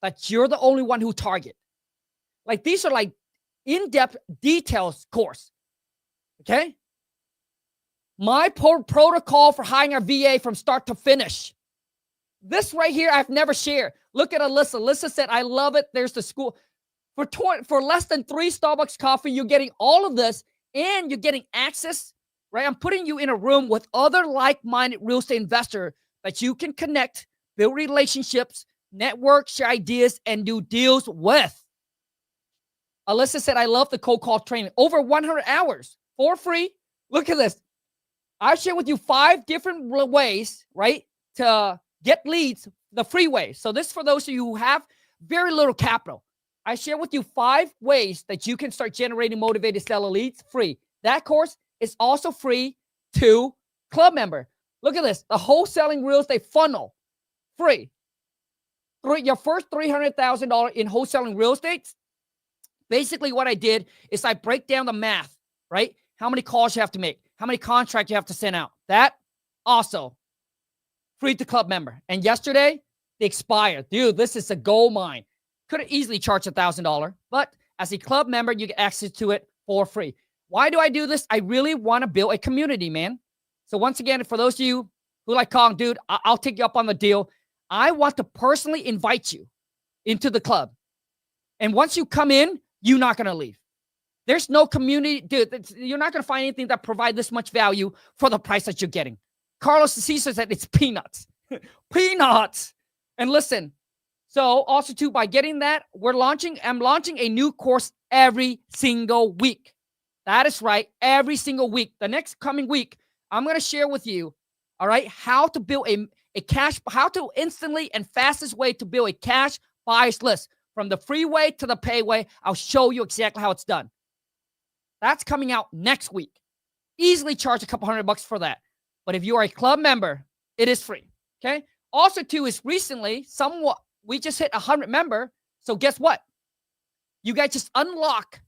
that you're the only one who target. Like, these are like in-depth details course. Okay? My protocol for hiring a VA from start to finish. This right here, I've never shared. Look at Alyssa. Alyssa said, I love it. There's the school. For less than 3 Starbucks coffee, you're getting all of this, and you're getting access, right? I'm putting you in a room with other like-minded real estate investors that you can connect, build relationships, network, share ideas, and do deals with. Alyssa said, I love the cold call training. Over 100 hours for free. Look at this. I share with you 5 different ways, right, to get leads the free way. So this is for those of you who have very little capital. I share with you 5 ways that you can start generating motivated seller leads free. That course is also free to club member. Look at this. The wholesaling real estate funnel, free. Your first $300,000 in wholesaling real estate. Basically what I did is I break down the math, right? How many calls you have to make, how many contracts you have to send out. That also free to club member. And yesterday, they expired. Dude, this is a gold mine. Could have easily charged $1,000, but as a club member, you get access to it for free. Why do I do this? I really want to build a community, man. So once again, for those of you who like Khang, dude, I'll take you up on the deal. I want to personally invite you into the club. And once you come in, you're not going to leave. There's no community, dude. You're not going to find anything that provide this much value for the price that you're getting. Carlos Cesar said it's peanuts. Peanuts. And listen, so also too, by getting that, I'm launching a new course every single week. That is right, every single week. The next coming week, I'm going to share with you, all right, how to build how to instantly and fastest way to build a cash buyers list. From the free way to the pay way, I'll show you exactly how it's done. That's coming out next week. Easily charge a couple $100 for that. But if you are a club member, it is free, okay? Also, too, is recently, we just hit 100 member. So guess what? You guys just unlock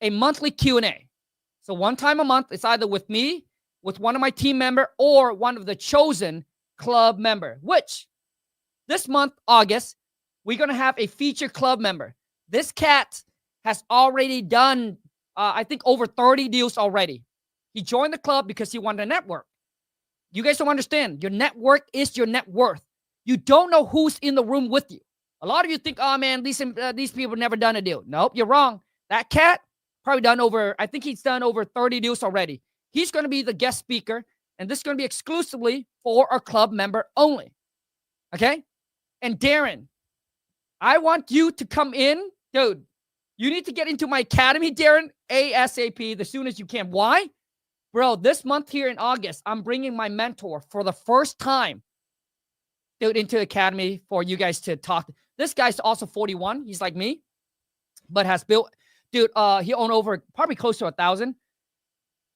a monthly Q&A. So one time a month, it's either with me, with one of my team member, or one of the chosen club member, which this month, August, we're going to have a featured club member. This cat has already done, I think, over 30 deals already. He joined the club because he wanted a network. You guys don't understand. Your network is your net worth. You don't know who's in the room with you. A lot of you think, oh, man, these people never done a deal. Nope, you're wrong. That cat probably I think he's done over 30 deals already. He's going to be the guest speaker, and this is going to be exclusively for our club member only. Okay? And Darren, I want you to come in. Dude, you need to get into my academy, Darren, ASAP, the soon as you can. Why? Bro, this month here in August, I'm bringing my mentor for the first time, dude, into the academy for you guys to talk. This guy's also 41. He's like me, but has built, dude, he owned over probably close to 1,000.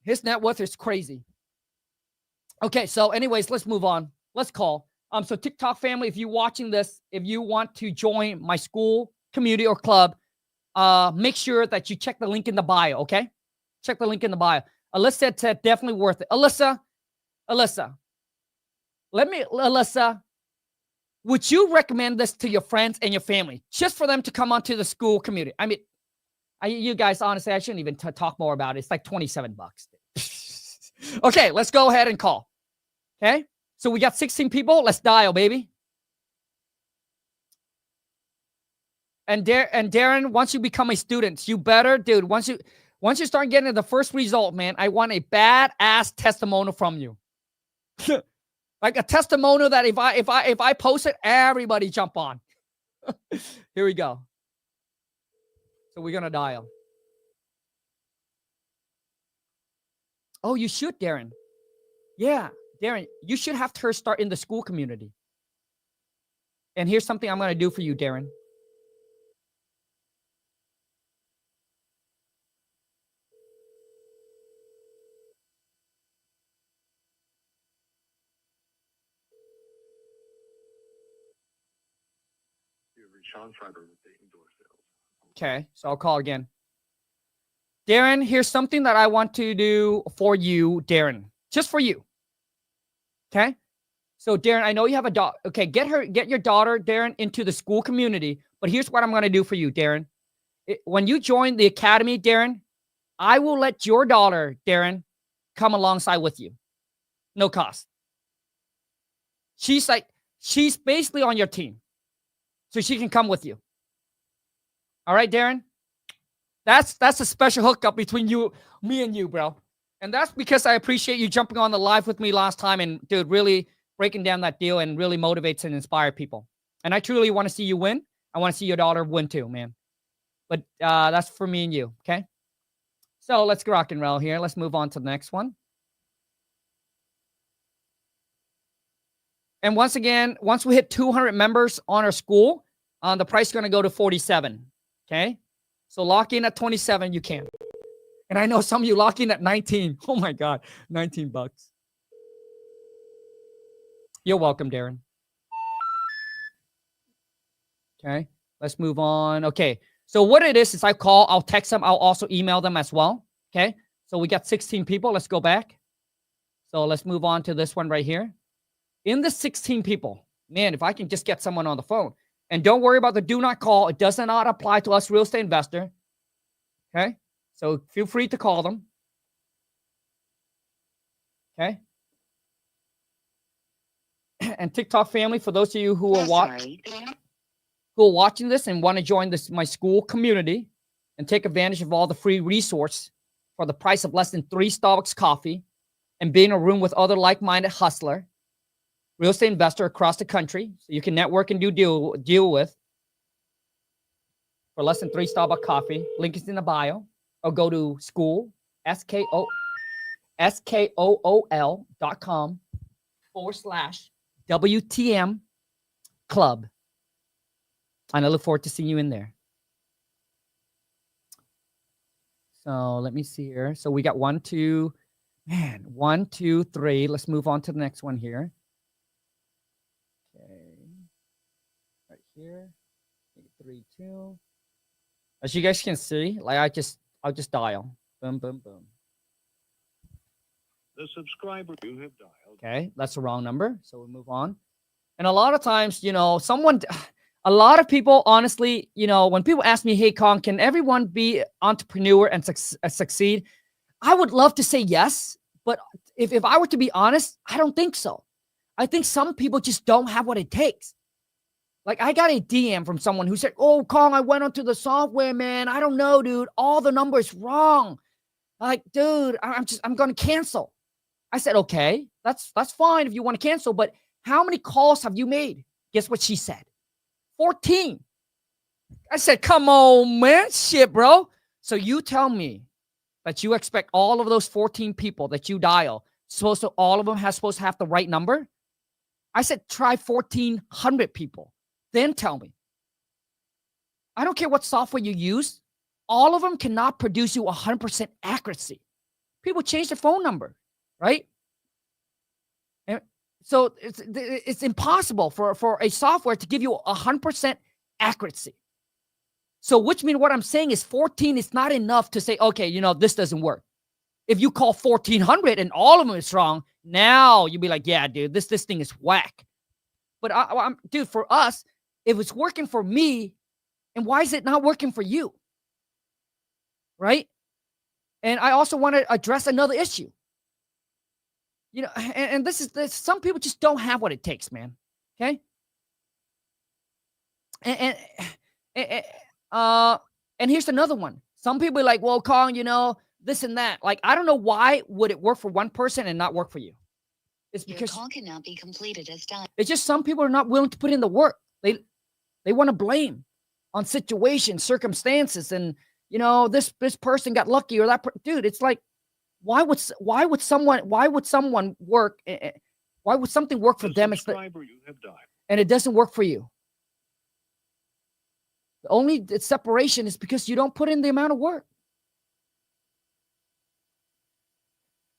His net worth is crazy. Okay, so anyways, let's move on. Let's call. So TikTok family, if you're watching this, if you want to join my school, community, or club, make sure that you check the link in the bio, okay? Check the link in the bio. Alyssa said definitely worth it. Alyssa, would you recommend this to your friends and your family just for them to come onto the school community? I mean, you guys, honestly, I shouldn't even talk more about it. It's like $27. Okay, let's go ahead and call. Okay, so we got 16 people. Let's dial, baby. And Darren, once you become a student, you better, dude. Once you start getting the first result, man, I want a badass testimonial from you. Like a testimonial that if I post it, everybody jump on. Here we go. So we're going to dial. Oh, you should, Darren. Yeah, Darren, you should have her start in the school community. And here's something I'm going to do for you, Darren. Okay, so I'll call again. Darren, here's something that I want to do for you, Darren. Just for you. Okay? So, Darren, I know you have a daughter. Okay, get your daughter, Darren, into the school community. But here's what I'm going to do for you, Darren. When you join the academy, Darren, I will let your daughter, Darren, come alongside with you. No cost. She's basically on your team. So she can come with you. All right, Darren? That's a special hookup between me and you, bro. And that's because I appreciate you jumping on the live with me last time and, dude, really breaking down that deal and really motivates and inspire people. And I truly want to see you win. I want to see your daughter win too, man. But that's for me and you, okay? So let's rock and roll here. Let's move on to the next one. And once again, once we hit 200 members on our school, the price is going to go to 47, okay? So lock in at 27, you can. And I know some of you lock in at 19. Oh my God, 19 bucks. You're welcome, Darren. Okay, let's move on. Okay, so what it is I'll text them. I'll also email them as well. Okay, so we got 16 people. Let's go back. So let's move on to this one right here. In the 16 people, man, if I can just get someone on the phone. And don't worry about the do not call. It does not apply to us real estate investor. Okay, so feel free to call them. Okay. And TikTok family, for those of you who are watching this and want to join my school community and take advantage of all the free resource for the price of less than 3 Starbucks coffee and be in a room with other like-minded hustler, real estate investor across the country, so you can network and deal with for less than 3 Starbucks coffee. Link is in the bio, or go to school, SKOOL.com/WTM club. And I look forward to seeing you in there. So let me see here. So we got 1, 2, 3. Let's move on to the next one here. Okay. Right here. 3, 2. As you guys can see, like I'll just dial. Boom, boom, boom. The subscriber you have dialed. Okay, that's the wrong number. So we'll move on. And a lot of times, a lot of people, honestly, when people ask me, hey, Khang, can everyone be entrepreneur and succeed? I would love to say yes. But if I were to be honest, I don't think so. I think some people just don't have what it takes. Like I got a DM from someone who said, oh, Khang, I went onto the software, man. I don't know, dude. All the numbers wrong. Like, dude, I'm going to cancel. I said, okay, that's fine if you want to cancel, but how many calls have you made? Guess what she said? 14. I said, come on, man. Shit, bro. So you tell me that you expect all of those 14 people that you dial, all of them supposed to have the right number? I said, try 1,400 people. Then tell me. I don't care what software you use. All of them cannot produce you 100% accuracy. People change their phone number, right? And so it's impossible for a software to give you 100% accuracy. So which means what I'm saying is 14 is not enough to say, okay, this doesn't work. If you call 1,400 and all of them is wrong, now you'll be like, yeah, dude, this thing is whack. But dude, for us, if it's working for me, and why is it not working for you? Right? And I also want to address another issue. And this is some people just don't have what it takes, man. Okay? And here's another one. Some people are like, well, Khang, this and that. Like, I don't know why would it work for one person and not work for you. It's because your call cannot be completed as done. It's just some people are not willing to put in the work. They want to blame. on situations, circumstances, and this person got lucky or that. Dude, it's like, why would someone work? Why would something work for them and it doesn't work for you? The only separation is because you don't put in the amount of work.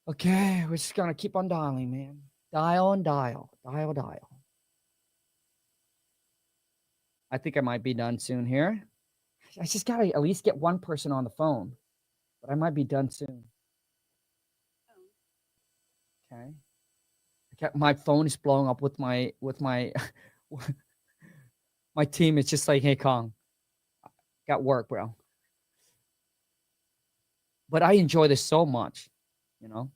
Okay, we're just gonna keep on dialing, man. Dial and dial. Dial. I think I might be done soon here. I just gotta at least get one person on the phone, but I might be done soon. Okay. My phone is blowing up with my my team. It's just like, hey, Khang, got work, bro. But I enjoy this so much, because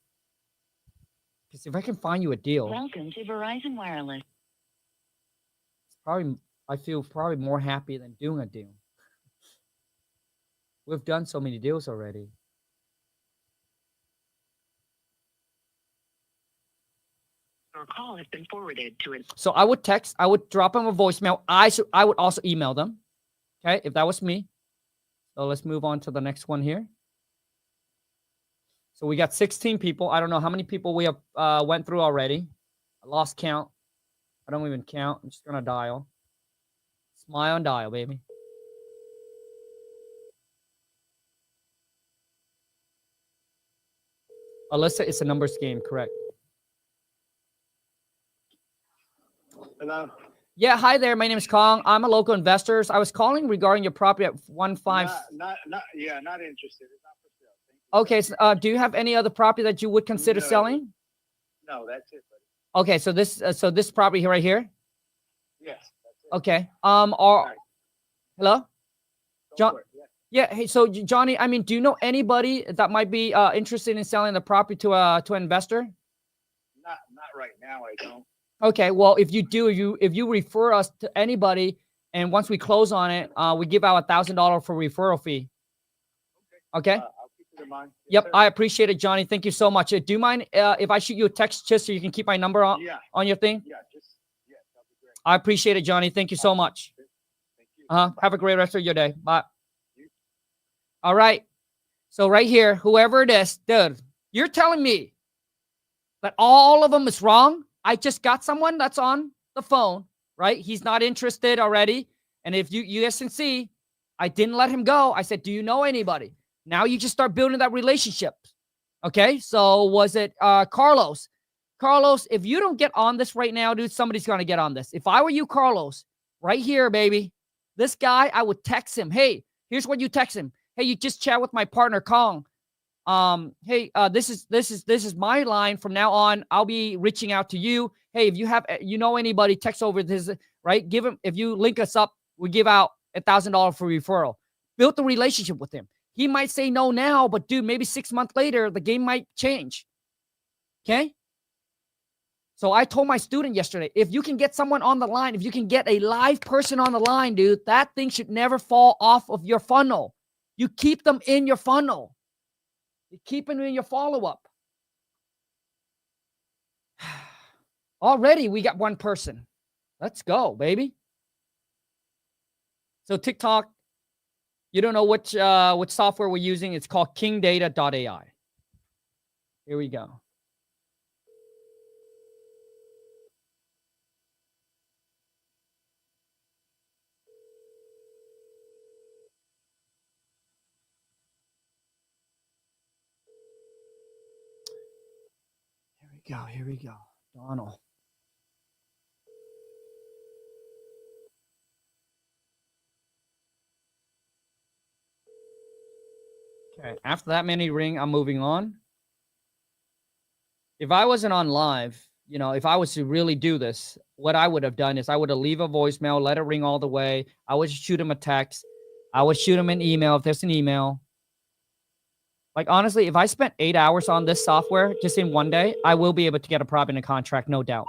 if I can find you a deal, Welcome to Verizon Wireless. I feel probably more happy than doing a deal. We've done so many deals already. Your call has been forwarded to an. So I would drop them a voicemail. I would also email them. Okay, if that was me. So let's move on to the next one here. So we got 16 people. I don't know how many people we have went through already. I lost count. I don't even count. I'm just gonna dial. Smile and dial, baby. Alyssa, it's a numbers game, correct? Hello. Yeah, hi there. My name is Khang. I'm a local investor. I was calling regarding your property at 15. Not interested. It's not for sale. Thank you. Okay, so, do you have any other property that you would consider selling? No, that's it, buddy. Okay, so this property right here. Yes, that's it. Okay. Right. Hello, John. For it, Yeah. Hey, so Johnny, I mean, do you know anybody that might be interested in selling the property to an investor? Not right now. I don't. Okay. Well, if you do, if you refer us to anybody, and once we close on it, we give out $1,000 for referral fee. Okay. I'll keep it in mind. Yes, Yep, sir. I appreciate it, Johnny. Thank you so much. Do you mind if I shoot you a text just so you can keep my number on your thing? Yeah, that'll be great. I appreciate it, Johnny. Thank you so much. Thank you. Have a great rest of your day. Bye. All right. So right here, whoever it is, dude, you're telling me that all of them is wrong? I just got someone that's on the phone, right? He's not interested already. And if you guys can see, I didn't let him go. I said, do you know anybody? Now you just start building that relationship. Okay. So was it Carlos? Carlos, if you don't get on this right now, dude, somebody's going to get on this. If I were you, Carlos, right here, baby, this guy, I would text him. Hey, here's what you text him. Hey, you just chat with my partner, Khang. Hey, this is my line from now on. I'll be reaching out to you. Hey, if you have, anybody, text over this, right? Give him, if you link us up, we give out $1,000 for referral. Build the relationship with him. He might say no now, but dude, maybe 6 months later, the game might change. Okay. So I told my student yesterday, if you can get someone on the line, if you can get a live person on the line, dude, that thing should never fall off of your funnel. You keep them in your funnel. You keep them in your follow-up. Already, we got one person. Let's go, baby. So TikTok, you don't know which software we're using. It's called kingdata.ai. Here we go. Here we go. Donald. Okay, after that many ring, I'm moving on. If I wasn't on live, if I was to really do this, what I would have done is I would have leave a voicemail, let it ring all the way. I would shoot him a text. I would shoot him an email if there's an email. Like, honestly, if I spent 8 hours on this software just in one day, I will be able to get a property in a contract, no doubt.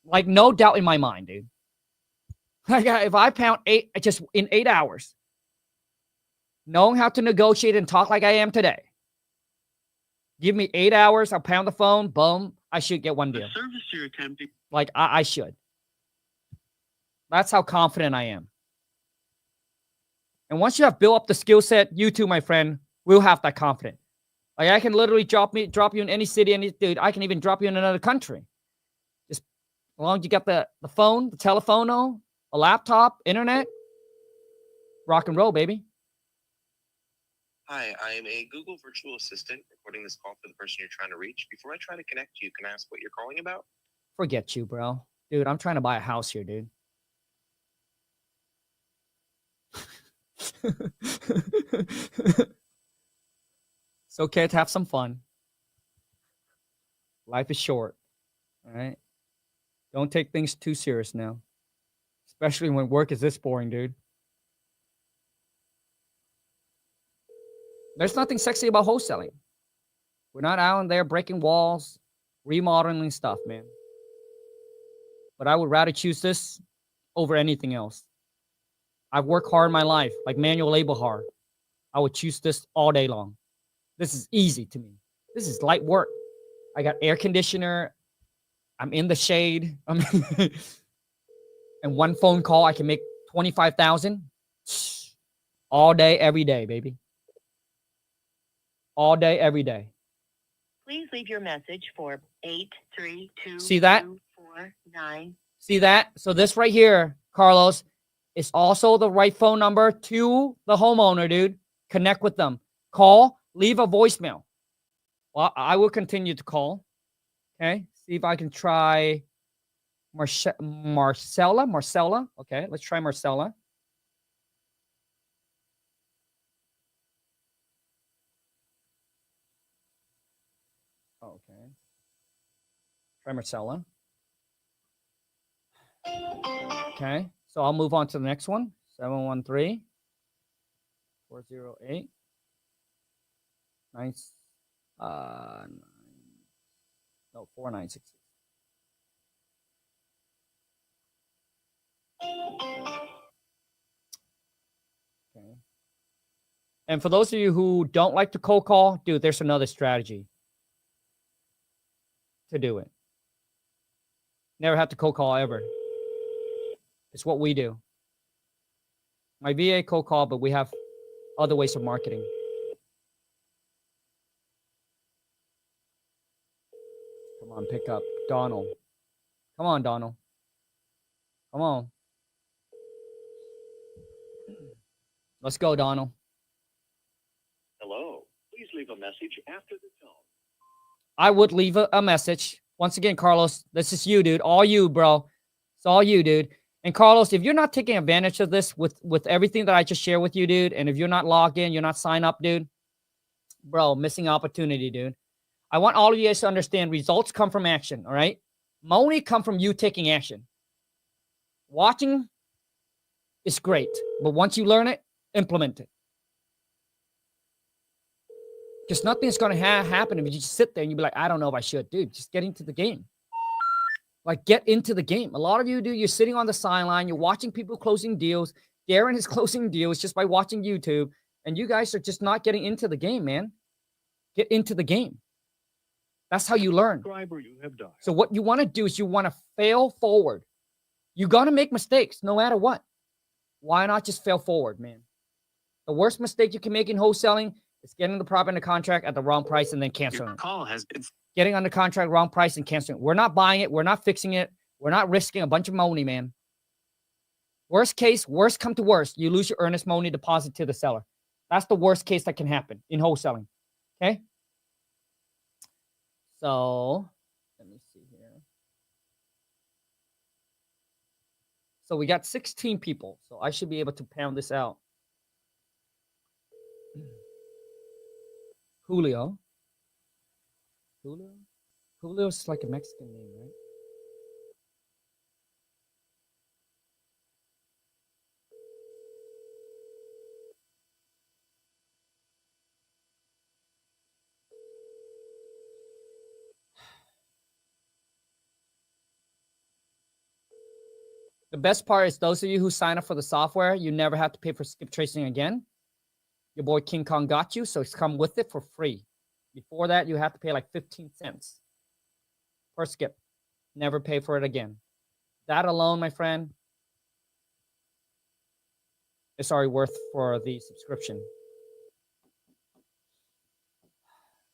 Like, no doubt in my mind, dude. Like, if I pound just in 8 hours, knowing how to negotiate and talk like I am today, give me 8 hours, I'll pound the phone, boom, I should get one deal. The service you're attempting. Like, I should. That's how confident I am. And once you have built up the skill set, you too, my friend, will have that confidence. Like I can literally drop you in any city, dude. I can even drop you in another country. Just as long as you got the phone, the telephone, a laptop, internet, rock and roll, baby. Hi, I am a Google virtual assistant recording this call for the person you're trying to reach. Before I try to connect you, can I ask what you're calling about? Forget you, bro. Dude, I'm trying to buy a house here, dude. It's okay to have some fun. Life is short. All right? Don't take things too serious now. Especially when work is this boring, dude. There's nothing sexy about wholesaling. We're not out there breaking walls, remodeling stuff, man. But I would rather choose this over anything else. I've worked hard in my life, like manual labor hard. I would choose this all day long. This is easy to me. This is light work. I got air conditioner. I'm in the shade. And one phone call, I can make 25,000 all day, every day, baby. All day, every day. Please leave your message for 832. See that? 249. See that? So this right here, Carlos, is also the right phone number to the homeowner, dude. Connect with them. Call, leave a voicemail. Well, I will continue to call. Okay. See if I can try Marcella. Okay, let's try Marcella. Okay. Try Marcella. Okay. So I'll move on to the next one. 713 408 4966. Okay. And for those of you who don't like to cold call, dude, there's another strategy to do it. Never have to cold call ever. It's what we do. My VA cold call, but we have other ways of marketing. Come on, pick up Donald. Come on, Donald. Come on. Let's go, Donald. Hello. Please leave a message after the tone. I would leave a message. Once again, Carlos, this is you, dude. All you, bro. It's all you, dude. And Carlos, if you're not taking advantage of this with everything that I just shared with you, dude, and if you're not logged in, you're not signed up, dude, bro, missing opportunity, dude. I want all of you guys to understand results come from action, all right? Money come from you taking action. Watching is great, but once you learn it, implement it. Because nothing's going to happen if you just sit there and you be like, I don't know if I should. Dude, just get into the game. Like, get into the game. A lot of you, dude, you're sitting on the sideline. You're watching people closing deals. Darren is closing deals just by watching YouTube. And you guys are just not getting into the game, man. Get into the game. That's how you learn. So what you want to do is you want to fail forward. You're going to make mistakes no matter what. Why not just fail forward, man? The worst mistake you can make in wholesaling is getting the prop under contract at the wrong price and then canceling Your it. call has been Getting under contract, wrong price, and canceling it. We're not buying it. We're not fixing it. We're not risking a bunch of money, man. Worst case, worst come to worst, you lose your earnest money deposit to the seller. That's the worst case that can happen in wholesaling. Okay? So, let me see here. So we got 16 people. So I should be able to pound this out. Julio. Julio's like a Mexican name, right? The best part is those of you who sign up for the software, you never have to pay for skip tracing again. Your boy King Kong got you, so it's come with it for free. Before that, you have to pay like 15 cents per skip. Never pay for it again. That alone, my friend, it's already worth for the subscription.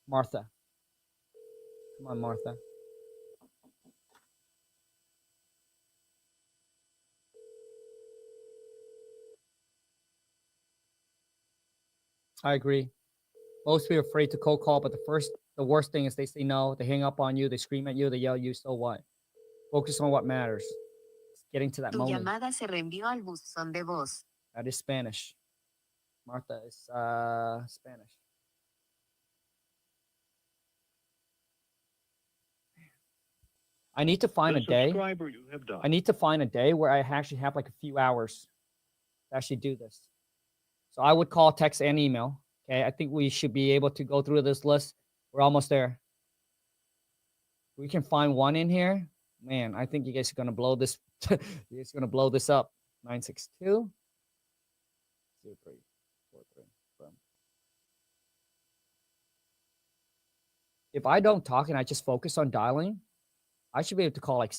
Martha. Come on, Martha. I agree. Most people are afraid to cold call, but the worst thing is they say no, they hang up on you, they scream at you, they yell at you, so what? Focus on what matters. It's getting to that Tu moment. llamada se reenvió al buzón de voz. That is Spanish. Martha is Spanish. I need to find a day. I need to find a day where I actually have like a few hours to actually do this. So I would call, text, and email. Okay, I think we should be able to go through this list. We're almost there. We can find one in here. Man, I think you guys are gonna blow this. You guys are gonna blow this up. 962 0343. If I don't talk and I just focus on dialing, I should be able to call like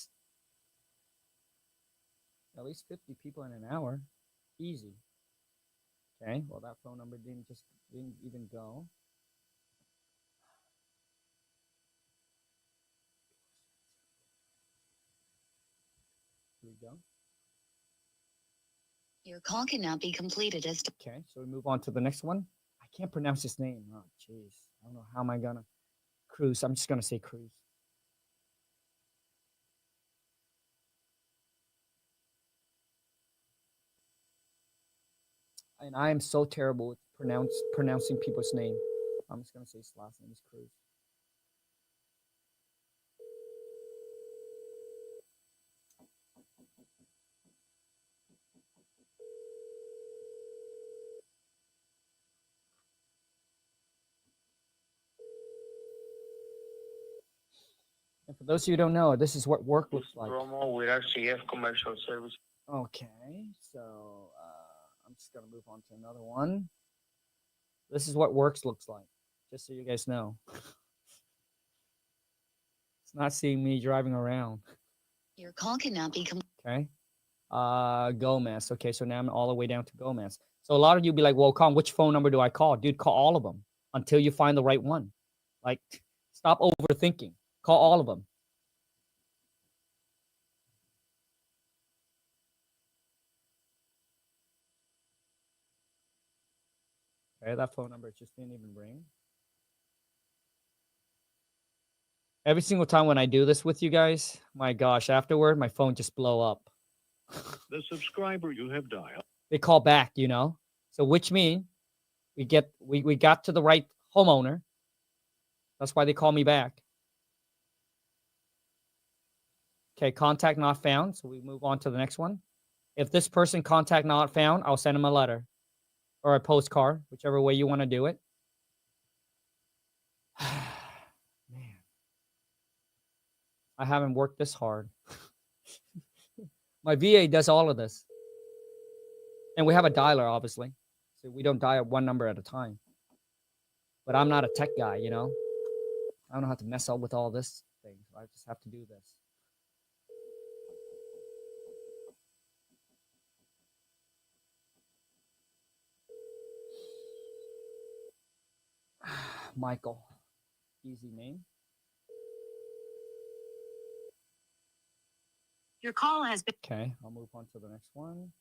at least 50 people in an hour. Easy. Okay, well, that phone number didn't even go. Here we go. Your call cannot be completed as. Okay, so we move on to the next one. I can't pronounce his name. Oh, jeez. I don't know how am I gonna. Cruz. I'm just gonna say Cruz. And I am so terrible with pronouncing people's name. I'm just gonna say his last name is Cruz. And for those of you who don't know, this is what work looks like. Promo with RCF commercial service. Okay, so I'm just gonna move on to another one. This is what works looks like, just so you guys know. It's not seeing me driving around. Your call cannot be Okay. Gomez. Okay, so now I'm all the way down to Gomez. So a lot of you be like, well, Khang, which phone number do I call? Dude, call all of them until you find the right one. Like, stop overthinking. Call all of them. Okay, that phone number just didn't even ring. Every single time when I do this with you guys, my gosh, afterward, my phone just blow up. The subscriber you have dialed. They call back, you know? So which means we got to the right homeowner. That's why they call me back. Okay, contact not found. So we move on to the next one. If this person contact not found, I'll send them a letter or a postcard, whichever way you want to do it. Man, I haven't worked this hard. My VA does all of this. And we have a dialer, obviously. So we don't dial one number at a time. But I'm not a tech guy, you know? I don't know how to mess up with all this thing. So I just have to do this. Michael. Easy name. Your call has been. Okay, I'll move on to the next one.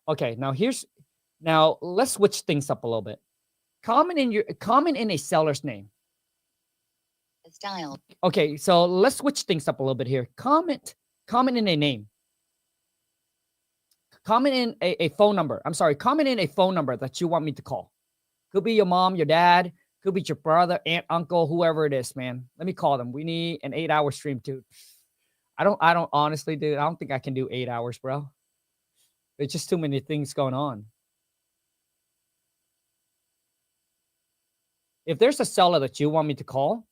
Okay, now let's switch things up a little bit. Comment in a seller's name. Dialed. Okay, so let's switch things up a little bit here. Comment in a name. Comment in a phone number. I'm sorry, comment in a phone number that you want me to call. Could be your mom, your dad, could be your brother, aunt, uncle, whoever it is, man. Let me call them. We need an 8-hour stream too. I don't honestly, dude, I don't think I can do 8 hours, bro. There's just too many things going on. If there's a seller that you want me to call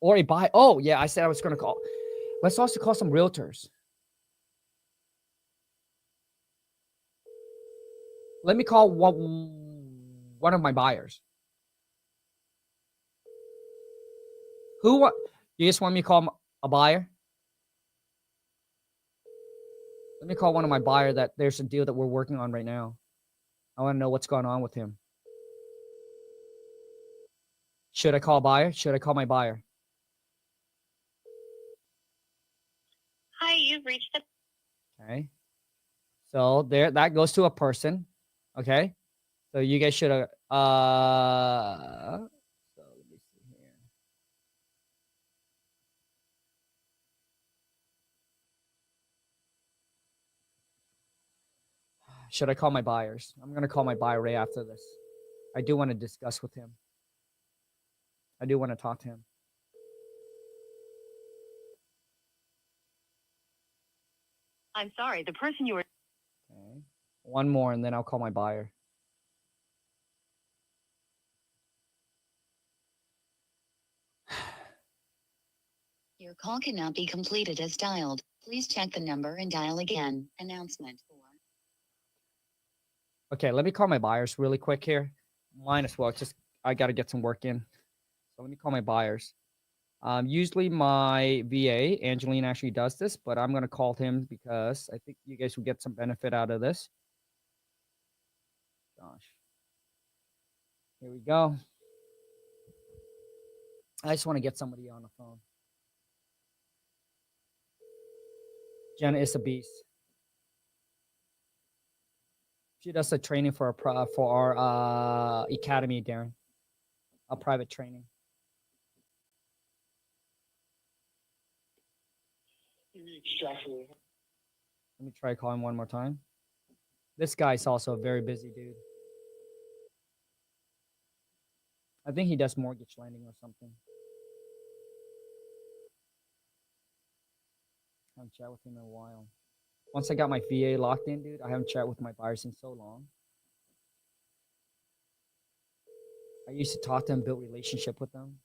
or a buy, oh yeah, I said I was going to call. Let's also call some realtors. Let me call one of my buyers. You just want me to call a buyer? Let me call one of my buyer that there's a deal that we're working on right now. I want to know what's going on with him. Should I call buyer? Should I call my buyer? Hi, you've reached the. Okay. So there, that goes to a person. Okay. So you guys should have. So let me see here. Should I call my buyers? I'm gonna call my buyer right after this. I do want to discuss with him. I do want to talk to him. I'm sorry, the person you were. Okay. One more, and then I'll call my buyer. Your call cannot be completed as dialed. Please check the number and dial again. Announcement 4. Okay, let me call my buyers really quick here. Mine as well. Just I got to get some work in. So let me call my buyers. Usually my VA, Angelina, actually does this, but I'm going to call him because I think you guys will get some benefit out of this. Gosh. Here we go. I just want to get somebody on the phone. Jenna is a beast. She does the training for our academy, Darren. A private training. Let me try calling one more time. This guy's also a very busy dude. I think he does mortgage lending or something. I haven't chatted with him in a while. Once I got my VA locked in, dude, I haven't chatted with my buyers in so long. I used to talk to them, build relationship with them.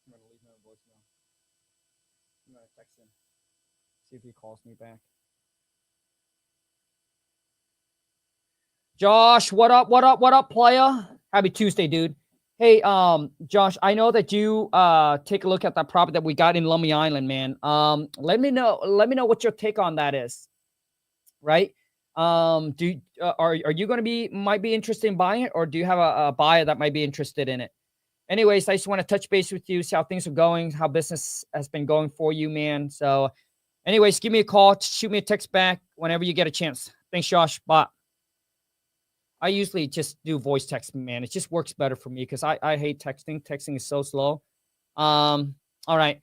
I'm gonna leave him a voicemail. I'm gonna text him. See if he calls me back. Josh, what up? What up? What up, playa? Happy Tuesday, dude. Hey, Josh, I know that you take a look at that property that we got in Lummi Island, man. Let me know what your take on that is. Right? Are you gonna might be interested in buying it, or do you have a buyer that might be interested in it? Anyways, I just want to touch base with you, see how things are going, how business has been going for you, man. So, anyways, give me a call, shoot me a text back whenever you get a chance. Thanks, Josh. Bye. I usually just do voice text, man. It just works better for me because I hate texting. Texting is so slow. All right.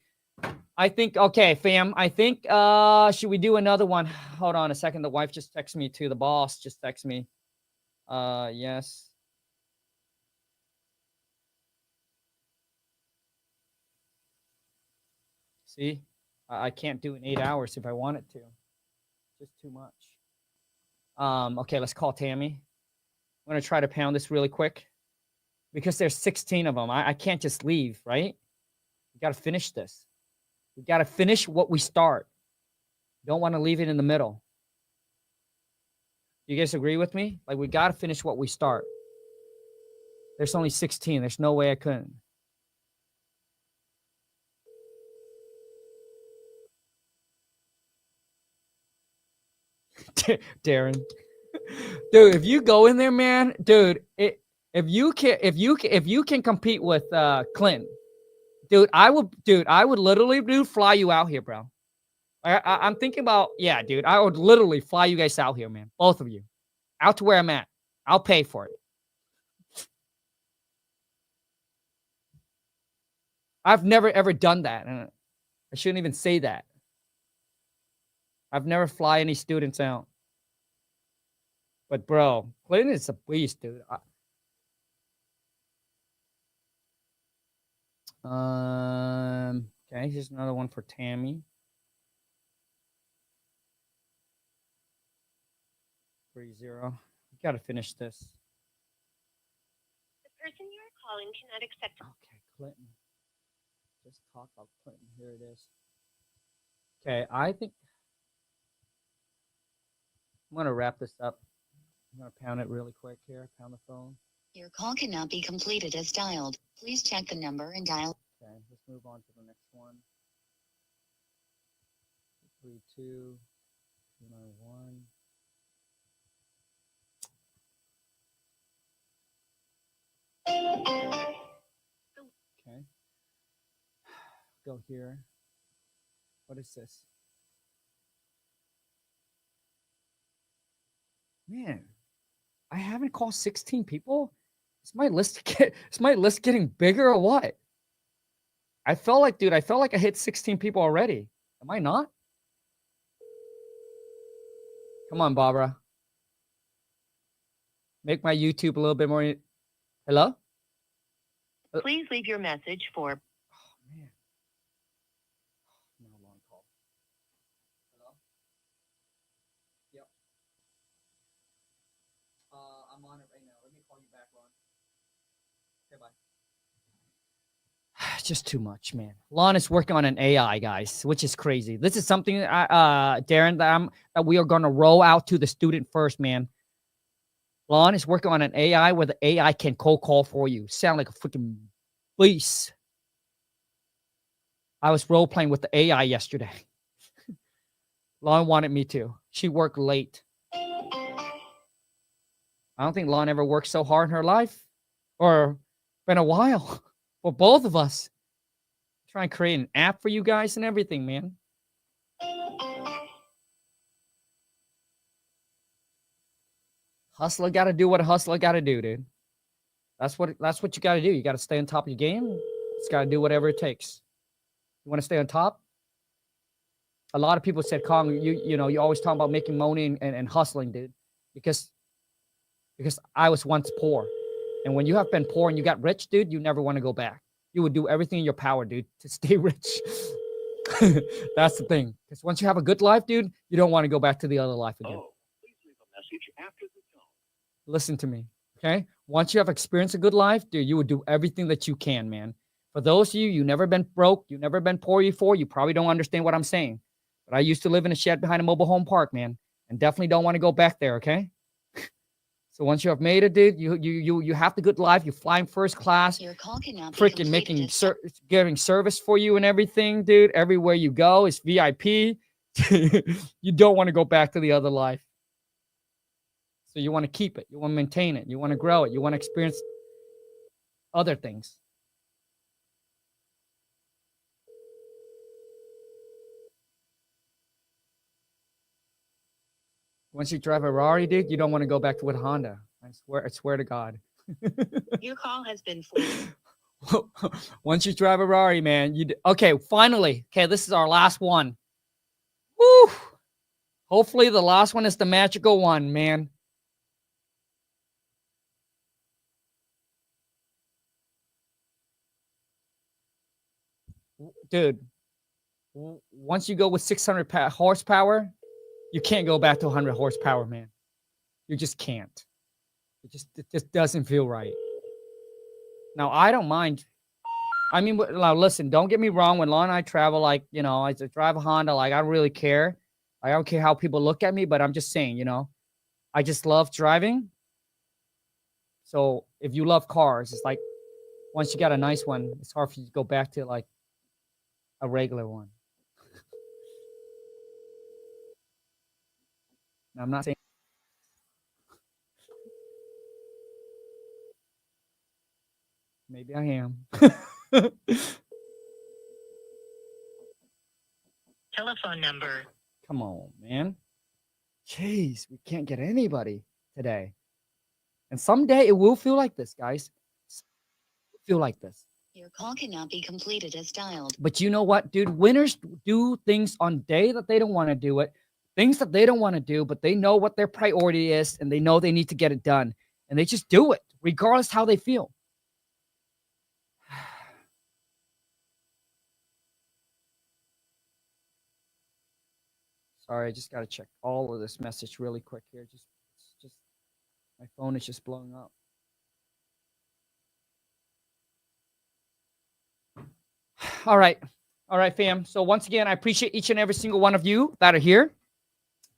I think, okay, fam. I think, should we do another one? Hold on a second. The wife just texted me too. The boss just texted me. Yes. See, I can't do it in 8 hours if I wanted to. Just too much. Okay, let's call Tammy. I'm going to try to pound this really quick because there's 16 of them. I can't just leave, right? We got to finish this. We got to finish what we start. Don't want to leave it in the middle. You guys agree with me? Like, we got to finish what we start. There's only 16. There's no way I couldn't. Darren. Dude, if you go in there, man, dude, if you can compete with Clinton, dude, I would literally fly you out here, bro. I'm thinking about, yeah, dude, I would literally fly you guys out here, man. Both of you. Out to where I'm at. I'll pay for it. I've never ever done that. And I shouldn't even say that. I've never fly any students out. But bro, Clinton is a beast, dude. Okay, here's another one for Tammy. 30. We gotta finish this. The person you are calling cannot accept. Okay, Clinton. Just talk about Clinton. Here it is. Okay, I think I'm gonna wrap this up. I'm going to pound it really quick here. Pound the phone. Your call cannot be completed as dialed. Please check the number and dial. Okay, let's move on to the next one. 32 291. Okay. Go here. What is this? Man, I haven't called 16 people. Is my list getting bigger or what? I felt like I hit 16 people already. Am I not? Come on, Barbara. Make my YouTube a little bit more. Hello? Please leave your message for. Oh, man. No long call. Hello? Yep. I'm on it right now. Let me call you back, Ron. Okay, bye. Just too much, man. Lon is working on an AI, guys, which is crazy. This is something, Darren, that we are going to roll out to the student first, man. Lon is working on an AI where the AI can cold call for you. Sound like a freaking beast. I was role playing with the AI yesterday. Lon wanted me to. She worked late. I don't think Lon ever worked so hard in her life, or been a while for both of us. Try and create an app for you guys and everything, man. Hustler got to do what a hustler got to do, dude. That's what you got to do. You got to stay on top of your game. It's got to do whatever it takes. You want to stay on top? A lot of people said, Khang, you know, you always talk about making money and hustling, dude. Because I was once poor. And when you have been poor and you got rich, dude, you never want to go back. You would do everything in your power, dude, to stay rich. That's the thing. Because once you have a good life, dude, you don't want to go back to the other life again. Oh, please leave a message after the tone. Listen to me, okay? Once you have experienced a good life, dude, you would do everything that you can, man. For those of you, you've never been broke, you've never been poor before, you probably don't understand what I'm saying. But I used to live in a shed behind a mobile home park, man, and definitely don't want to go back there, okay? So once you have made it, dude, you have the good life. You're flying first class. Your call cannot be Freaking completed making giving service for you and everything, dude. Everywhere you go is VIP. You don't want to go back to the other life. So you want to keep it. You want to maintain it. You want to grow it. You want to experience other things. Once you drive a Ferrari, dude, you don't want to go back to a Honda. I swear to God. Your call has been forwarded. Once you drive a Ferrari, man, okay, finally. Okay, this is our last one. Woo! Hopefully the last one is the magical one, man. Dude, once you go with 600 horsepower, you can't go back to 100 horsepower, man. You just can't. It just doesn't feel right. Now, I don't mind. I mean, now listen, don't get me wrong. When Lon and I travel, like, you know, I drive a Honda, like, I don't really care. I don't care how people look at me, but I'm just saying, you know, I just love driving. So if you love cars, it's like, once you got a nice one, it's hard for you to go back to, like, a regular one. Now, I'm not saying. Maybe I am. Telephone number. Come on, man. Jeez, we can't get anybody today. And someday it will feel like this, guys. Feel like this. Your call cannot be completed as dialed. But you know what, dude? Winners do things on day that they don't want to do it. Things that they don't want to do, but they know what their priority is, and they know they need to get it done. And they just do it, regardless how they feel. Sorry, I just got to check all of this message really quick here. Just my phone is just blowing up. All right, fam. So once again, I appreciate each and every single one of you that are here.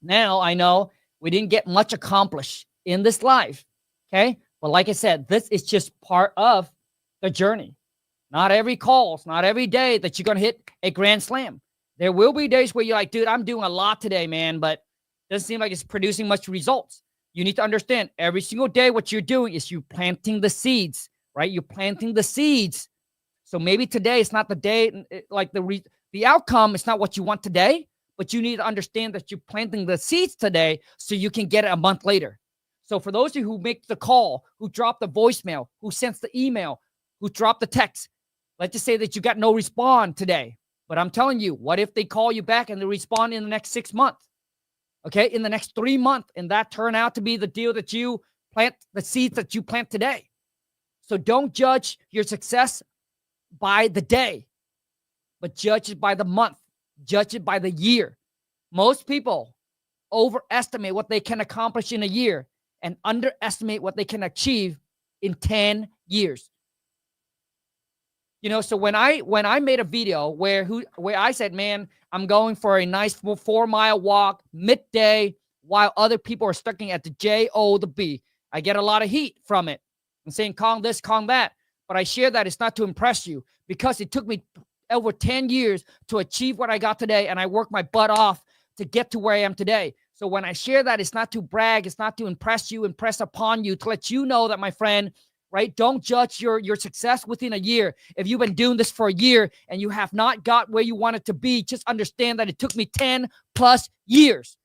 Now, I know we didn't get much accomplished in this life. Okay. But like I said, this is just part of the journey. Not every call, not every day that you're going to hit a grand slam. There will be days where you're like, dude, I'm doing a lot today, man, but it doesn't seem like it's producing much results. You need to understand every single day what you're doing is you planting the seeds, right? You're planting the seeds. So maybe today it's not the day, like the outcome is not what you want today, but you need to understand that you're planting the seeds today so you can get it a month later. So for those of you who make the call, who drop the voicemail, who sends the email, who drop the text, let's just say that you got no response today. But I'm telling you, what if they call you back and they respond in the next 6 months? Okay, in the next 3 months, and that turn out to be the deal that you plant, the seeds that you plant today. So don't judge your success by the day, but judge it by the month, judge it by the year. Most people overestimate what they can accomplish in a year and underestimate what they can achieve in 10 years. You know, so when I made a video where I said, man, I'm going for a nice 4-mile walk midday while other people are stuck at the J-O, the B. I get a lot of heat from it. I'm saying, Khang this, Khang that. But I share that it's not to impress you, because it took me over 10 years to achieve what I got today, and I worked my butt off to get to where I am today. So when I share that, it's not to brag, it's not to impress you, impress upon you, to let you know that, my friend, right? Don't judge your success within a year. If you've been doing this for a year and you have not got where you wanted to be, just understand that it took me 10 plus years.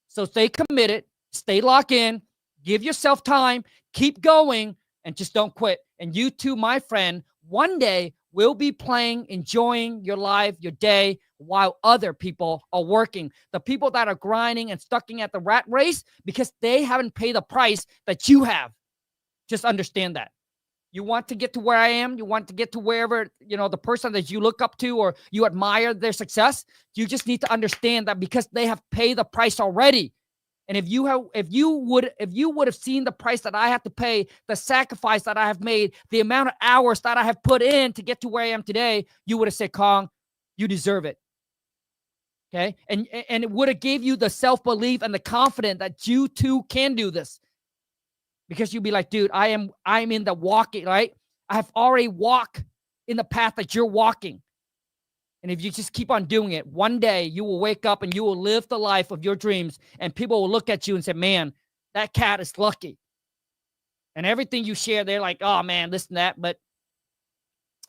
So stay committed, stay locked in, give yourself time, keep going, and just don't quit. And you too, my friend, one day will be playing, enjoying your life, your day, while other people are working. The people that are grinding and stuck at the rat race because they haven't paid the price that you have. Just understand that. You want to get to where I am, you want to get to wherever, you know, the person that you look up to or you admire their success, you just need to understand that because they have paid the price already. And if you would have seen the price that I have to pay, the sacrifice that I have made, the amount of hours that I have put in to get to where I am today, you would have said, Khang, you deserve it. Okay? And it would have gave you the self-belief and the confidence that you too can do this. Because you'd be like, dude, I'm in the walking, right? I have already walked in the path that you're walking. And if you just keep on doing it, one day you will wake up and you will live the life of your dreams, and people will look at you and say, man, that cat is lucky. And everything you share, they're like, oh man, this and that. But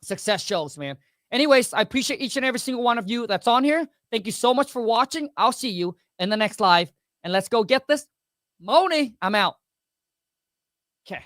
success shows, man. Anyways, I appreciate each and every single one of you that's on here. Thank you so much for watching. I'll see you in the next live. And let's go get this. Moni, I'm out. Okay.